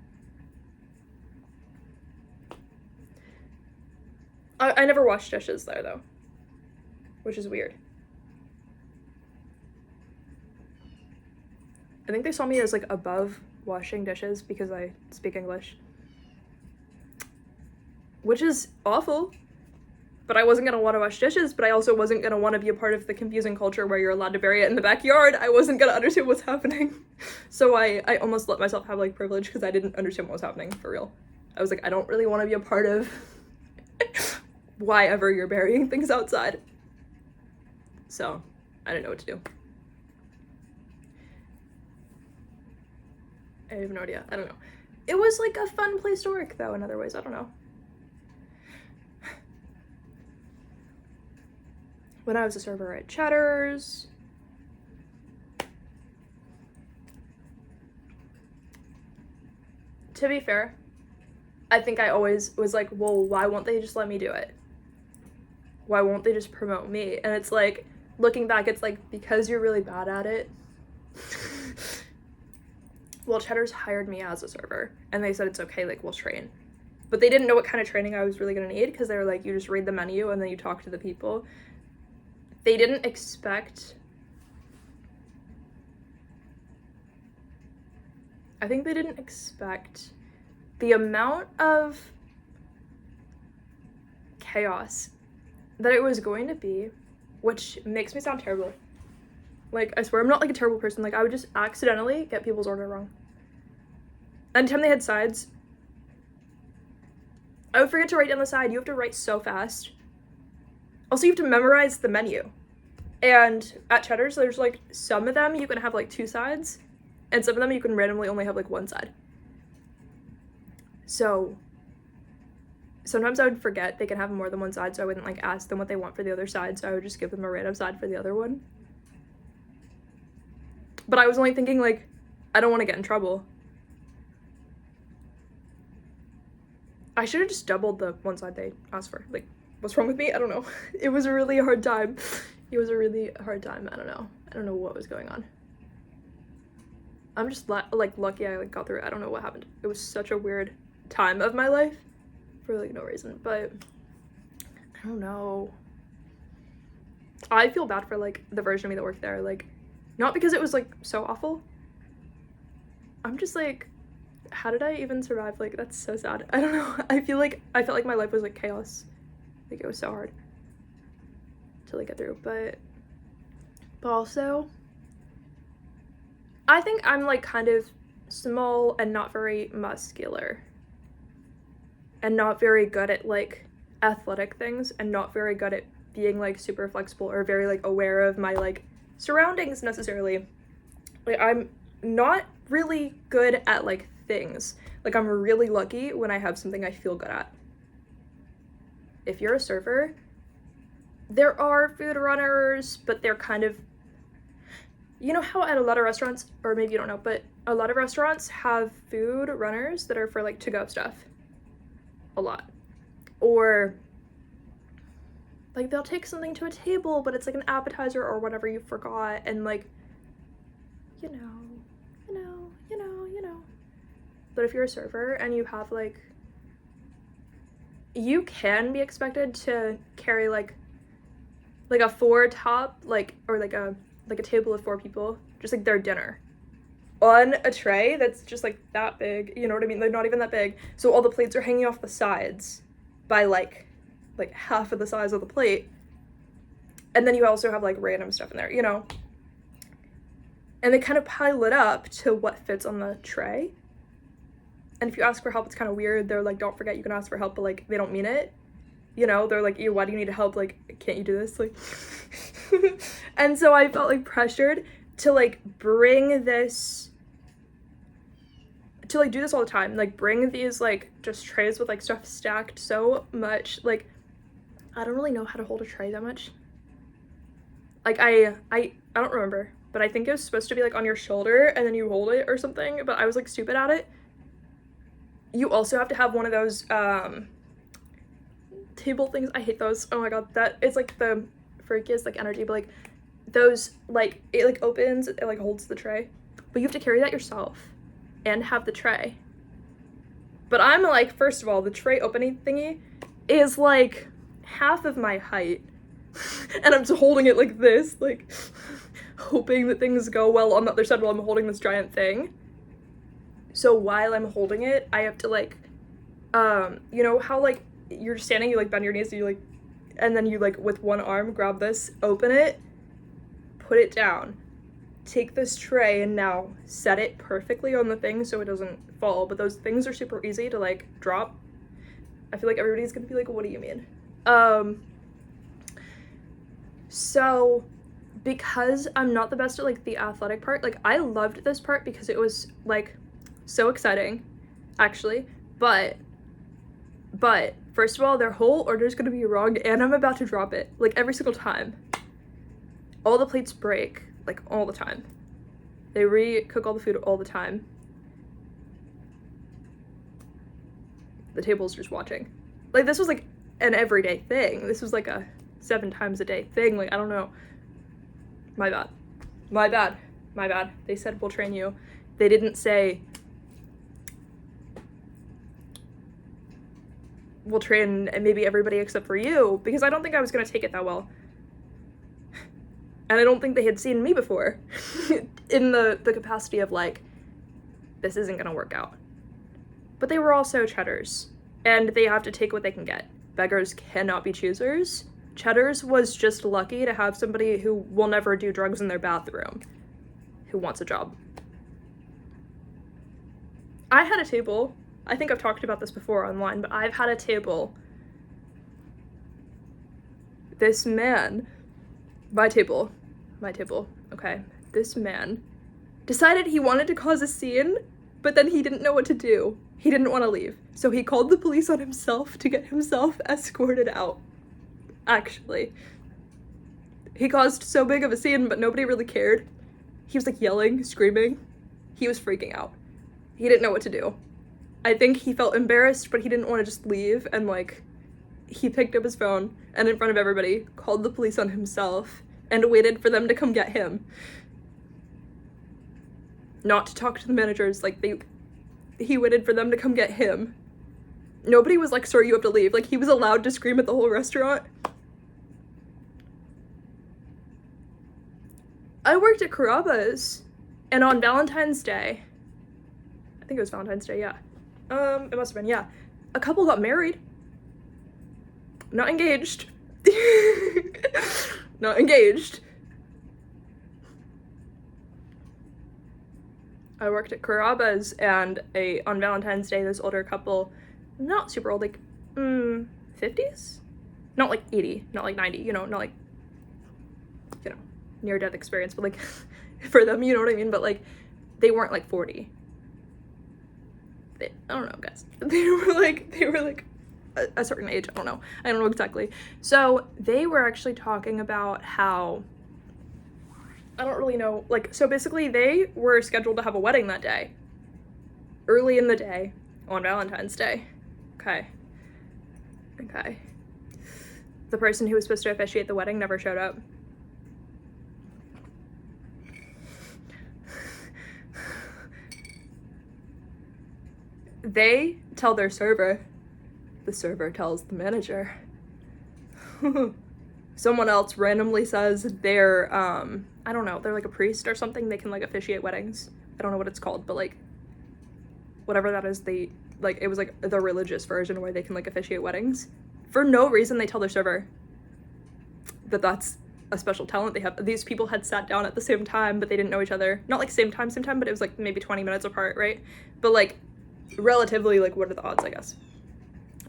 I never washed dishes there though, which is weird. I think they saw me as like above washing dishes because I speak English, which is awful. But I wasn't gonna want to wash dishes, but I also wasn't gonna want to be a part of the confusing culture where you're allowed to bury it in the backyard. I wasn't gonna understand what's happening. So I almost let myself have like privilege because I didn't understand what was happening for real. I was like, I don't really want to be a part of why ever you're burying things outside. So I didn't know what to do. I have no idea. I don't know. It was like a fun place to work though in other ways. I don't know. When I was a server at Cheddar's, to be fair, I think I always was like, well, why won't they just let me do it? Why won't they just promote me? And it's like, looking back, it's like, because you're really bad at it. Well, Cheddar's hired me as a server, and they said it's okay, like, we'll train. But they didn't know what kind of training I was really gonna need, because they were like, you just read the menu and then you talk to the people. They didn't expect, I think they didn't expect the amount of chaos that it was going to be, which makes me sound terrible. Like, I swear I'm not like a terrible person. Like, I would just accidentally get people's order wrong. Anytime they had sides, I would forget to write down the side. You have to write so fast. Also, you have to memorize the menu. And at Cheddar's, there's like some of them you can have like 2 sides, and some of them you can randomly only have like 1 side. So sometimes I would forget they can have more than 1 side, so I wouldn't like ask them what they want for the other side, so I would just give them a random side for the other one. But I was only thinking like, I don't want to get in trouble. I should have just doubled the 1 side they asked for. Like, what's wrong with me? I don't know. It was a really hard time. It was a really hard time. I don't know what was going on. I'm just like lucky I like got through it. I don't know what happened. It was such a weird time of my life for like no reason, but I don't know. I feel bad for like the version of me that worked there, like not because it was like so awful. I'm just like, how did I even survive? Like, that's so sad. I don't know. I felt like my life was like chaos. Like, it was so hard to like get through, but also I think I'm like kind of small and not very muscular and not very good at like athletic things and not very good at being like super flexible or very like aware of my like surroundings necessarily. Like, I'm not really good at like things. Like, I'm really lucky when I have something I feel good at. If you're a server, there are food runners, but they're kind of, you know how at a lot of restaurants, or maybe you don't know, but a lot of restaurants have food runners that are for like to-go stuff. A lot. Or like they'll take something to a table, but it's like an appetizer or whatever you forgot, and like, you know. But if you're a server and you have like, you can be expected to carry like a 4 top, like, or like a table of 4 people, just like their dinner on a tray that's just like that big, you know what I mean? They're not even that big, so all the plates are hanging off the sides by like half of the size of the plate, and then you also have like random stuff in there, you know, and they kind of pile it up to what fits on the tray. And if you ask for help, it's kind of weird. They're like, don't forget you can ask for help, but like they don't mean it, you know. They're like, ew, why do you need help? Like, can't you do this? Like and so I felt like pressured to like bring this, to like do this all the time, like bring these like just trays with like stuff stacked so much. Like, I don't really know how to hold a tray that much. Like, I don't remember, but I think it was supposed to be like on your shoulder and then you hold it or something, but I was like stupid at it. You also have to have one of those table things. I hate those. Oh my god, that is like the freakiest like energy, but like those, like it like opens, it like holds the tray, but you have to carry that yourself and have the tray. But I'm like, first of all, the tray opening thingy is like half of my height and I'm just holding it like this, like hoping that things go well on the other side while I'm holding this giant thing. So while I'm holding it, I have to like, you know how like you're standing, you like bend your knees, you like, and then you like with one arm grab this, open it, put it down, take this tray and now set it perfectly on the thing so it doesn't fall. But those things are super easy to like drop. I feel like everybody's gonna be like, what do you mean? So because I'm not the best at like the athletic part, like I loved this part because it was like so exciting actually, but first of all, their whole order is gonna be wrong and I'm about to drop it like every single time. All the plates break like all the time. They re-cook all the food all the time. The table's just watching. Like, this was like an everyday thing. This was like a 7 times a day thing. Like, I don't know. My bad. They said we'll train you. They didn't say we'll train maybe everybody except for you, because I don't think I was gonna take it that well. And I don't think they had seen me before in the capacity of like, this isn't gonna work out. But they were also Cheddars, and they have to take what they can get. Beggars cannot be choosers. Cheddar's was just lucky to have somebody who will never do drugs in their bathroom who wants a job. I had a table, I think I've talked about this before online, but I've had a table. This man, my table, okay, this man decided he wanted to cause a scene, but then he didn't know what to do. He didn't want to leave, so he called the police on himself to get himself escorted out. Actually, he caused so big of a scene, but nobody really cared. He was like yelling, screaming. He was freaking out. He didn't know what to do. I think he felt embarrassed, but he didn't want to just leave, and like, he picked up his phone and in front of everybody called the police on himself and waited for them to come get him. Not to talk to the managers, like he waited for them to come get him. Nobody was like, "Sir, you have to leave." Like, he was allowed to scream at the whole restaurant. I worked at Carrabba's, and on Valentine's Day, I think it was Valentine's Day, yeah. It must have been, yeah. A couple got married. Not engaged. Not engaged. I worked at Carrabba's, and on Valentine's Day, this older couple, not super old, like 50s? Not like 80, not like 90, not like, near-death experience, but like, for them, you know what I mean? But like, they weren't like 40. I don't know, guys. They were like a certain age. I don't know exactly. So they were actually talking about how, I don't really know, like, so basically they were scheduled to have a wedding that day, early in the day, on Valentine's Day. Okay. The person who was supposed to officiate the wedding never showed up. They tell their server, the server tells the manager. Someone else randomly says they're, I don't know, they're like a priest or something, they can like officiate weddings. I don't know what it's called, but like, whatever that is, it was like the religious version where they can like officiate weddings. For no reason, they tell their server that that's a special talent they have. These people had sat down at the same time, but they didn't know each other. Not like same time, but it was like maybe 20 minutes apart, right? But like, relatively, like, what are the odds, I guess.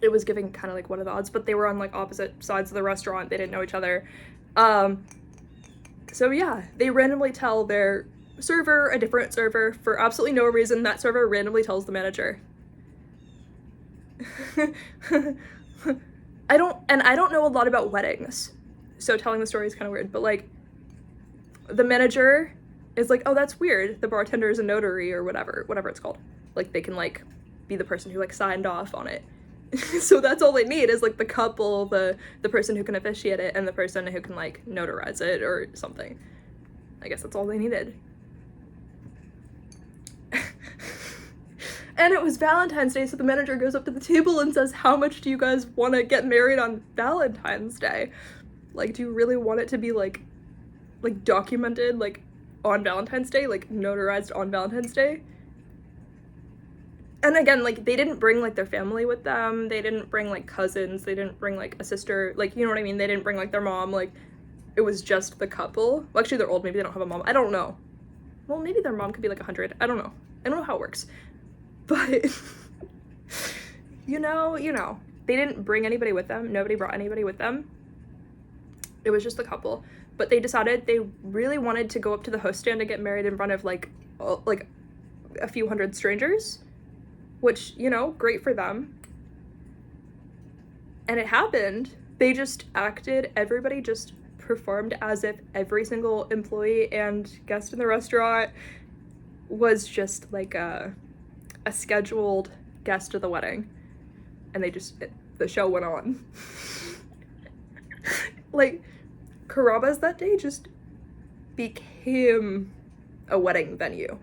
It was giving kind of like what are the odds, but they were on like opposite sides of the restaurant. They didn't know each other. So yeah, they randomly tell their server, a different server, for absolutely no reason. That server randomly tells the manager. I don't know a lot about weddings, so telling the story is kind of weird, but like, the manager is like, "Oh, that's weird. The bartender is a notary," or whatever it's called. Like, they can like be the person who like signed off on it. So that's all they need is like the couple, the person who can officiate it, and the person who can like notarize it or something. I guess that's all they needed. And it was Valentine's Day, so the manager goes up to the table and says, "How much do you guys want to get married on Valentine's Day? Like, do you really want it to be like documented, like, on Valentine's Day, like notarized on Valentine's Day?" And again, like, they didn't bring like their family with them. They didn't bring like cousins. They didn't bring like a sister, like, you know what I mean? They didn't bring like their mom. Like, it was just the couple. Well, actually, they're old. Maybe they don't have a mom. I don't know. Well, maybe their mom could be like 100. I don't know. I don't know how it works. But, you know, they didn't bring anybody with them. Nobody brought anybody with them. It was just the couple. But they decided they really wanted to go up to the host stand and get married in front of like a few hundred strangers, which, great for them. And it happened. They just everybody just performed as if every single employee and guest in the restaurant was just like a scheduled guest of the wedding. And the show went on. Like, Carrabba's that day just became a wedding venue.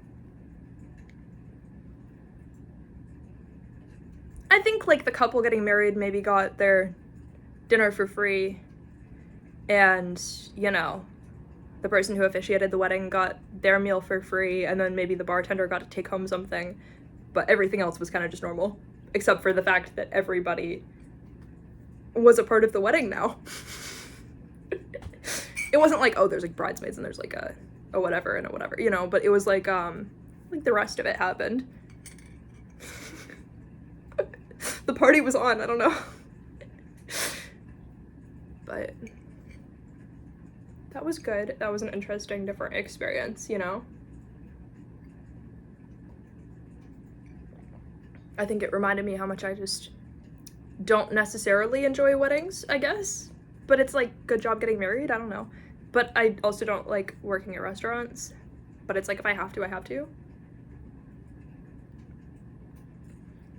I think, like, the couple getting married maybe got their dinner for free, and, the person who officiated the wedding got their meal for free, and then maybe the bartender got to take home something, but everything else was kind of just normal, except for the fact that everybody was a part of the wedding now. it wasn't like, oh, there's like bridesmaids and there's like a whatever and a whatever, you know, but it was like the rest of it happened. The party was on, I don't know. But that was good. That was an interesting, different experience, you know? I think it reminded me how much I just don't necessarily enjoy weddings, I guess. But it's like, good job getting married, I don't know. But I also don't like working at restaurants. But it's like, if I have to, I have to.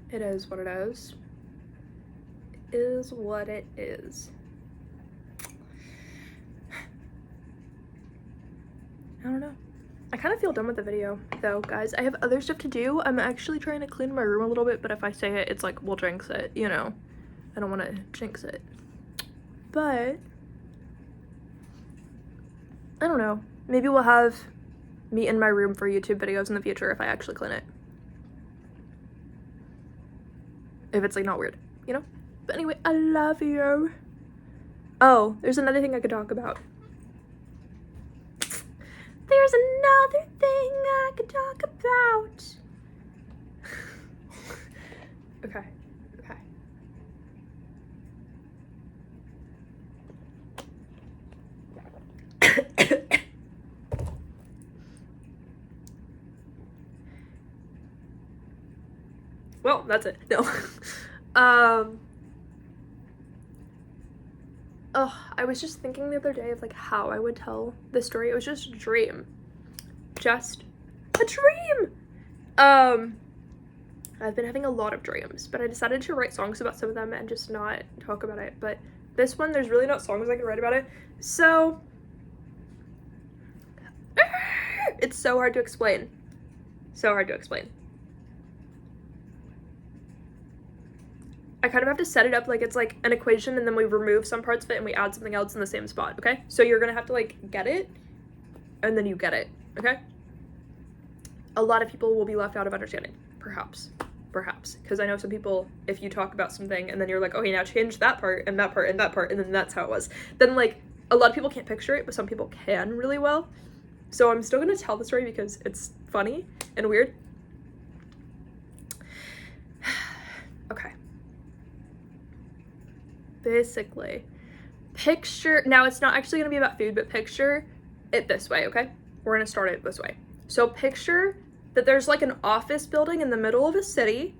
It is what it is. It is what it is. I don't know. I kind of feel done with the video though, guys. I have other stuff to do. I'm actually trying to clean my room a little bit, but if I say it, it's like, we'll jinx it, you know? I don't want to jinx it. But I don't know. Maybe we'll have me in my room for YouTube videos in the future if I actually clean it. If it's like not weird, you know? But anyway, I love you. Oh, there's another thing I could talk about. There's another thing I could talk about. Okay. Well, that's it. No. Oh, I was just thinking the other day of like how I would tell this story. It was just a dream. Just a dream. I've been having a lot of dreams, but I decided to write songs about some of them and just not talk about it. But this one, there's really not songs I can write about it. So it's so hard to explain. So hard to explain. I kind of have to set it up like it's like an equation and then we remove some parts of it and we add something else in the same spot, okay? So you're gonna have to like get it and then you get it, okay? A lot of people will be left out of understanding, perhaps, because I know some people, if you talk about something and then you're like, okay, now change that part and that part and that part and then that's how it was, then like a lot of people can't picture it, but some people can really well. So I'm still gonna tell the story because it's funny and weird. Okay. Basically, picture, now it's not actually gonna be about food, but picture it this way, okay? We're gonna start it this way. So picture that there's like an office building in the middle of a city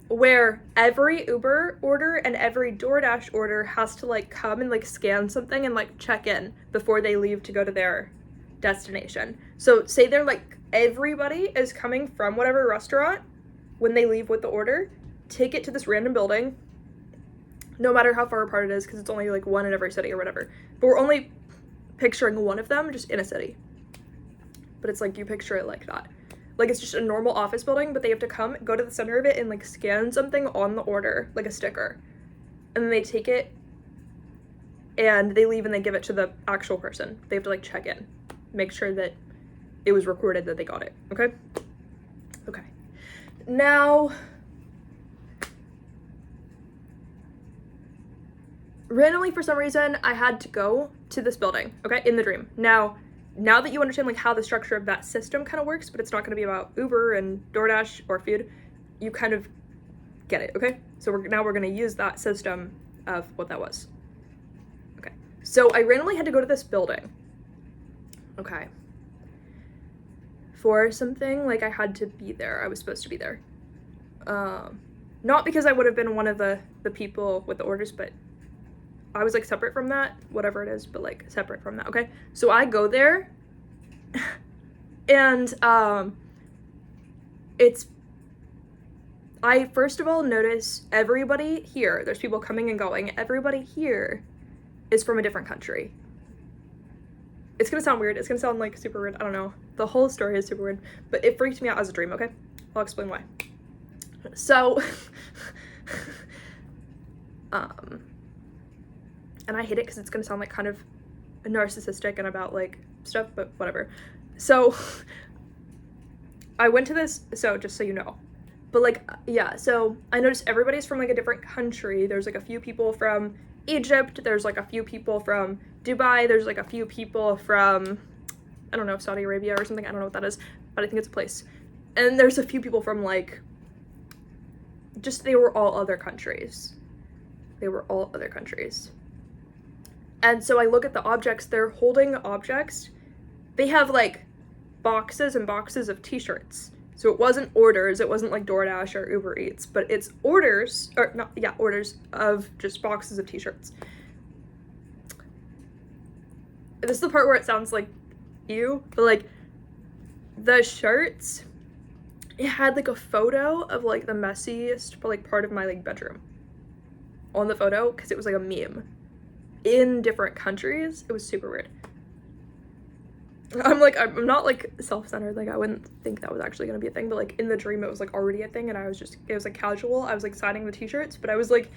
where every Uber order and every DoorDash order has to like come and like scan something and like check in before they leave to go to their destination. So say they're like, everybody is coming from whatever restaurant when they leave with the order, take it to this random building, no matter how far apart it is, because it's only like one in every city or whatever. But we're only picturing one of them just in a city. But it's like, you picture it like that. Like it's just a normal office building, but they have to come, go to the center of it and like scan something on the order, like a sticker. And then they take it and they leave and they give it to the actual person. They have to like check in, make sure that it was recorded that they got it, okay? Okay. Now, randomly, for some reason, I had to go to this building, okay, in the dream. Now that you understand like how the structure of that system kind of works, but it's not going to be about Uber and DoorDash or food, you kind of get it, okay? So we're going to use that system of what that was. Okay, so I randomly had to go to this building, okay, for something, like I had to be there. I was supposed to be there. Not because I would have been one of the people with the orders, but I was like separate from that, whatever it is, but like separate from that, okay? So I go there and I first of all notice everybody here, there's people coming and going, everybody here is from a different country. It's gonna sound weird, it's gonna sound like super weird, I don't know. The whole story is super weird, but it freaked me out as a dream, okay? I'll explain why. So, and I hate it because it's gonna sound like kind of narcissistic and about like stuff, but whatever. So I went to this, so just so you know, but like, yeah, so I noticed everybody's from like a different country. There's like a few people from Egypt, there's like a few people from Dubai, there's like a few people from, I don't know, Saudi Arabia or something, I don't know what that is, but I think it's a place. And there's a few people from like, just, they were all other countries. They were all other countries. And so I look at the objects, they're holding objects. They have like boxes and boxes of t-shirts. So it wasn't orders, it wasn't like DoorDash or Uber Eats, but it's orders, or not, yeah, orders of just boxes of t-shirts. This is the part where it sounds like ew, but like the shirts, it had like a photo of like the messiest like part of my like bedroom on the photo, because it was like a meme in different countries. It was super weird. I'm not like self-centered, like I wouldn't think that was actually gonna be a thing, but like in the dream it was like already a thing, and it was like casual. I was like signing the t-shirts, but I was like,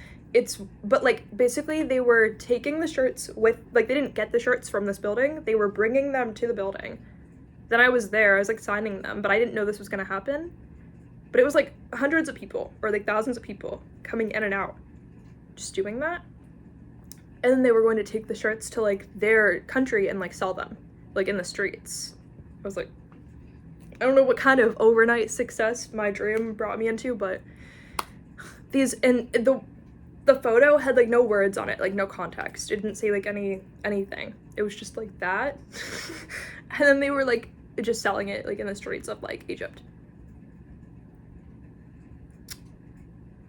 but like basically they were taking the shirts with, like they didn't get the shirts from this building, they were bringing them to the building. Then I was there, I was like signing them, but I didn't know this was gonna happen. But it was like hundreds of people, or like thousands of people coming in and out, just doing that. And then they were going to take the shirts to like their country and like sell them, like in the streets. I was like, I don't know what kind of overnight success my dream brought me into, but these, and the photo had like no words on it, like no context. It didn't say like anything. It was just like that. And then they were like just selling it like in the streets of like Egypt.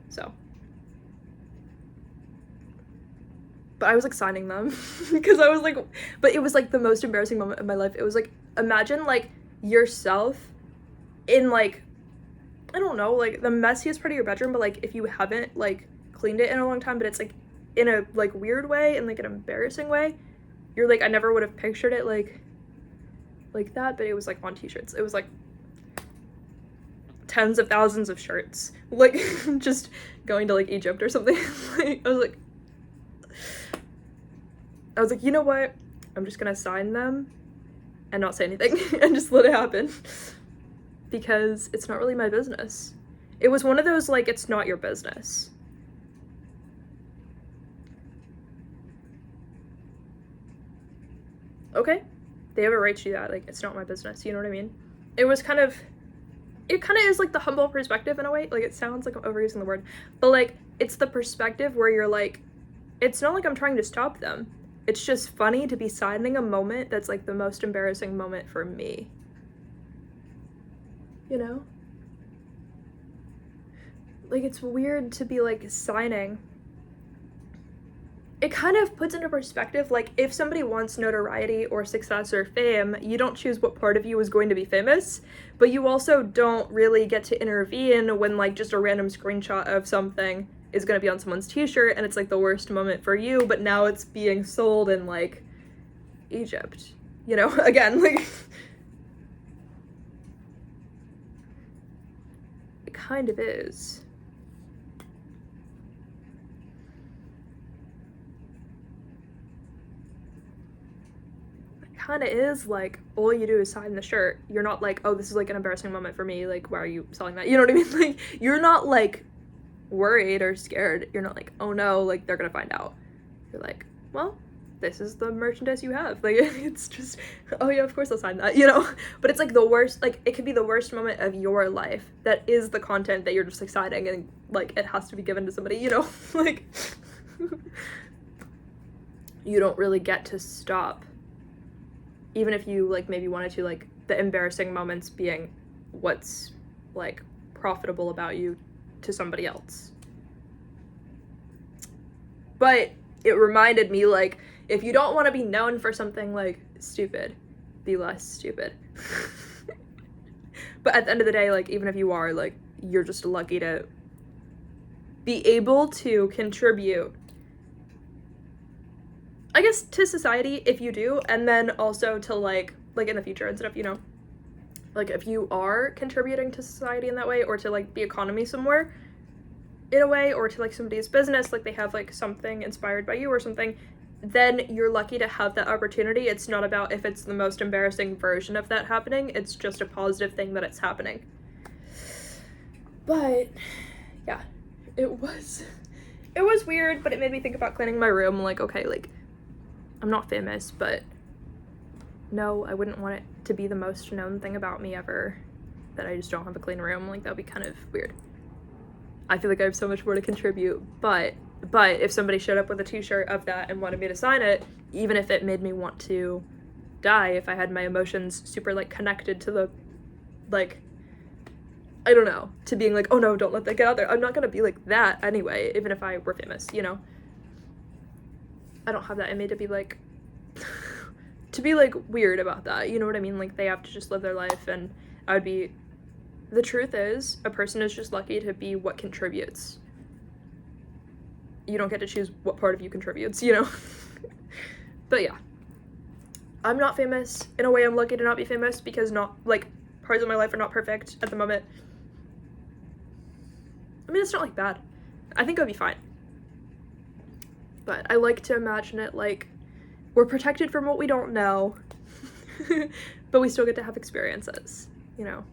So, but I was like signing them because I was like, but it was like the most embarrassing moment of my life. It was like, imagine like yourself in like, I don't know, like the messiest part of your bedroom, but like if you haven't like cleaned it in a long time, but it's like in a like weird way, in like an embarrassing way. You're like, I never would have pictured it like that, but it was like on t-shirts. It was like tens of thousands of shirts, like just going to like Egypt or something. Like, I was like, you know what? I'm just gonna sign them and not say anything and just let it happen, because it's not really my business. It was one of those like, it's not your business. Okay, they have a right to do that. Like, it's not my business. You know what I mean? It kind of is like the humble perspective in a way. Like, it sounds like I'm overusing the word, but like it's the perspective where you're like, it's not like I'm trying to stop them. It's just funny to be signing a moment that's like the most embarrassing moment for me. You know? Like, it's weird to be like signing. It kind of puts into perspective, like, if somebody wants notoriety or success or fame, you don't choose what part of you is going to be famous, but you also don't really get to intervene when, like, just a random screenshot of something is going to be on someone's t-shirt, and it's, like, the worst moment for you, but now it's being sold in, like, Egypt. You know? Again, like, it kind of is. Kind of is like, all you do is sign the shirt. You're not like, oh, this is like an embarrassing moment for me, like, why are you selling that? You know what I mean? Like, you're not like worried or scared. You're not like, oh no, like they're gonna find out. You're like, well, this is the merchandise you have. Like, it's just, oh yeah, of course I'll sign that, you know? But it's like the worst, like it could be the worst moment of your life that is the content that you're just like signing, and like it has to be given to somebody, you know? Like, you don't really get to stop. Even if you, like, maybe wanted to, like, the embarrassing moments being what's, like, profitable about you to somebody else. But it reminded me, like, if you don't want to be known for something, like, stupid, be less stupid. But at the end of the day, like, even if you are, like, you're just lucky to be able to contribute, I guess, to society if you do, and then also to like in the future and stuff, you know, like if you are contributing to society in that way, or to like the economy somewhere in a way, or to like somebody's business, like they have like something inspired by you or something, then you're lucky to have that opportunity. It's not about if it's the most embarrassing version of that happening, it's just a positive thing that it's happening. But yeah, it was it was weird, but it made me think about cleaning my room. Like, okay, like, I'm not famous, but no, I wouldn't want it to be the most known thing about me ever, that I just don't have a clean room. Like, that would be kind of weird. I feel like I have so much more to contribute, but if somebody showed up with a t-shirt of that and wanted me to sign it, even if it made me want to die, if I had my emotions super, like, connected to the, like, I don't know, to being like, oh no, don't let that get out there. I'm not gonna be like that anyway, even if I were famous, you know? I don't have that in me to be like, to be like weird about that, you know what I mean? Like, they have to just live their life, and I would be, the truth is, a person is just lucky to be what contributes. You don't get to choose what part of you contributes, you know? But yeah, I'm not famous. In a way, I'm lucky to not be famous, because not, like, parts of my life are not perfect at the moment. I mean, it's not, like, bad. I think I'll be fine. But I like to imagine it like we're protected from what we don't know, but we still get to have experiences, you know?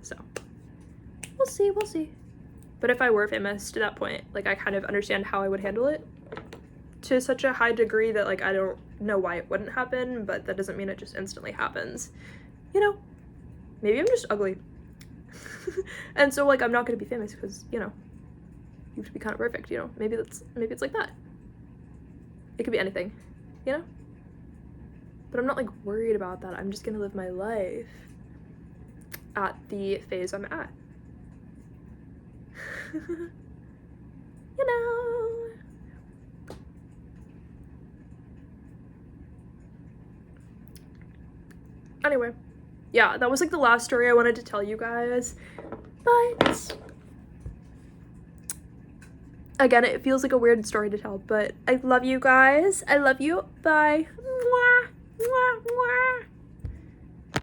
So, we'll see. But if I were famous to that point, like, I kind of understand how I would handle it to such a high degree that, like, I don't know why it wouldn't happen, but that doesn't mean it just instantly happens, you know? Maybe I'm just ugly. And so, like, I'm not gonna be famous because, you know, you have to be kind of perfect, you know? Maybe it's like that. It could be anything, you know? But I'm not, like, worried about that. I'm just gonna live my life at the phase I'm at. You know? Anyway, yeah, that was, like, the last story I wanted to tell you guys. But again, it feels like a weird story to tell, but I love you guys. I love you. Bye.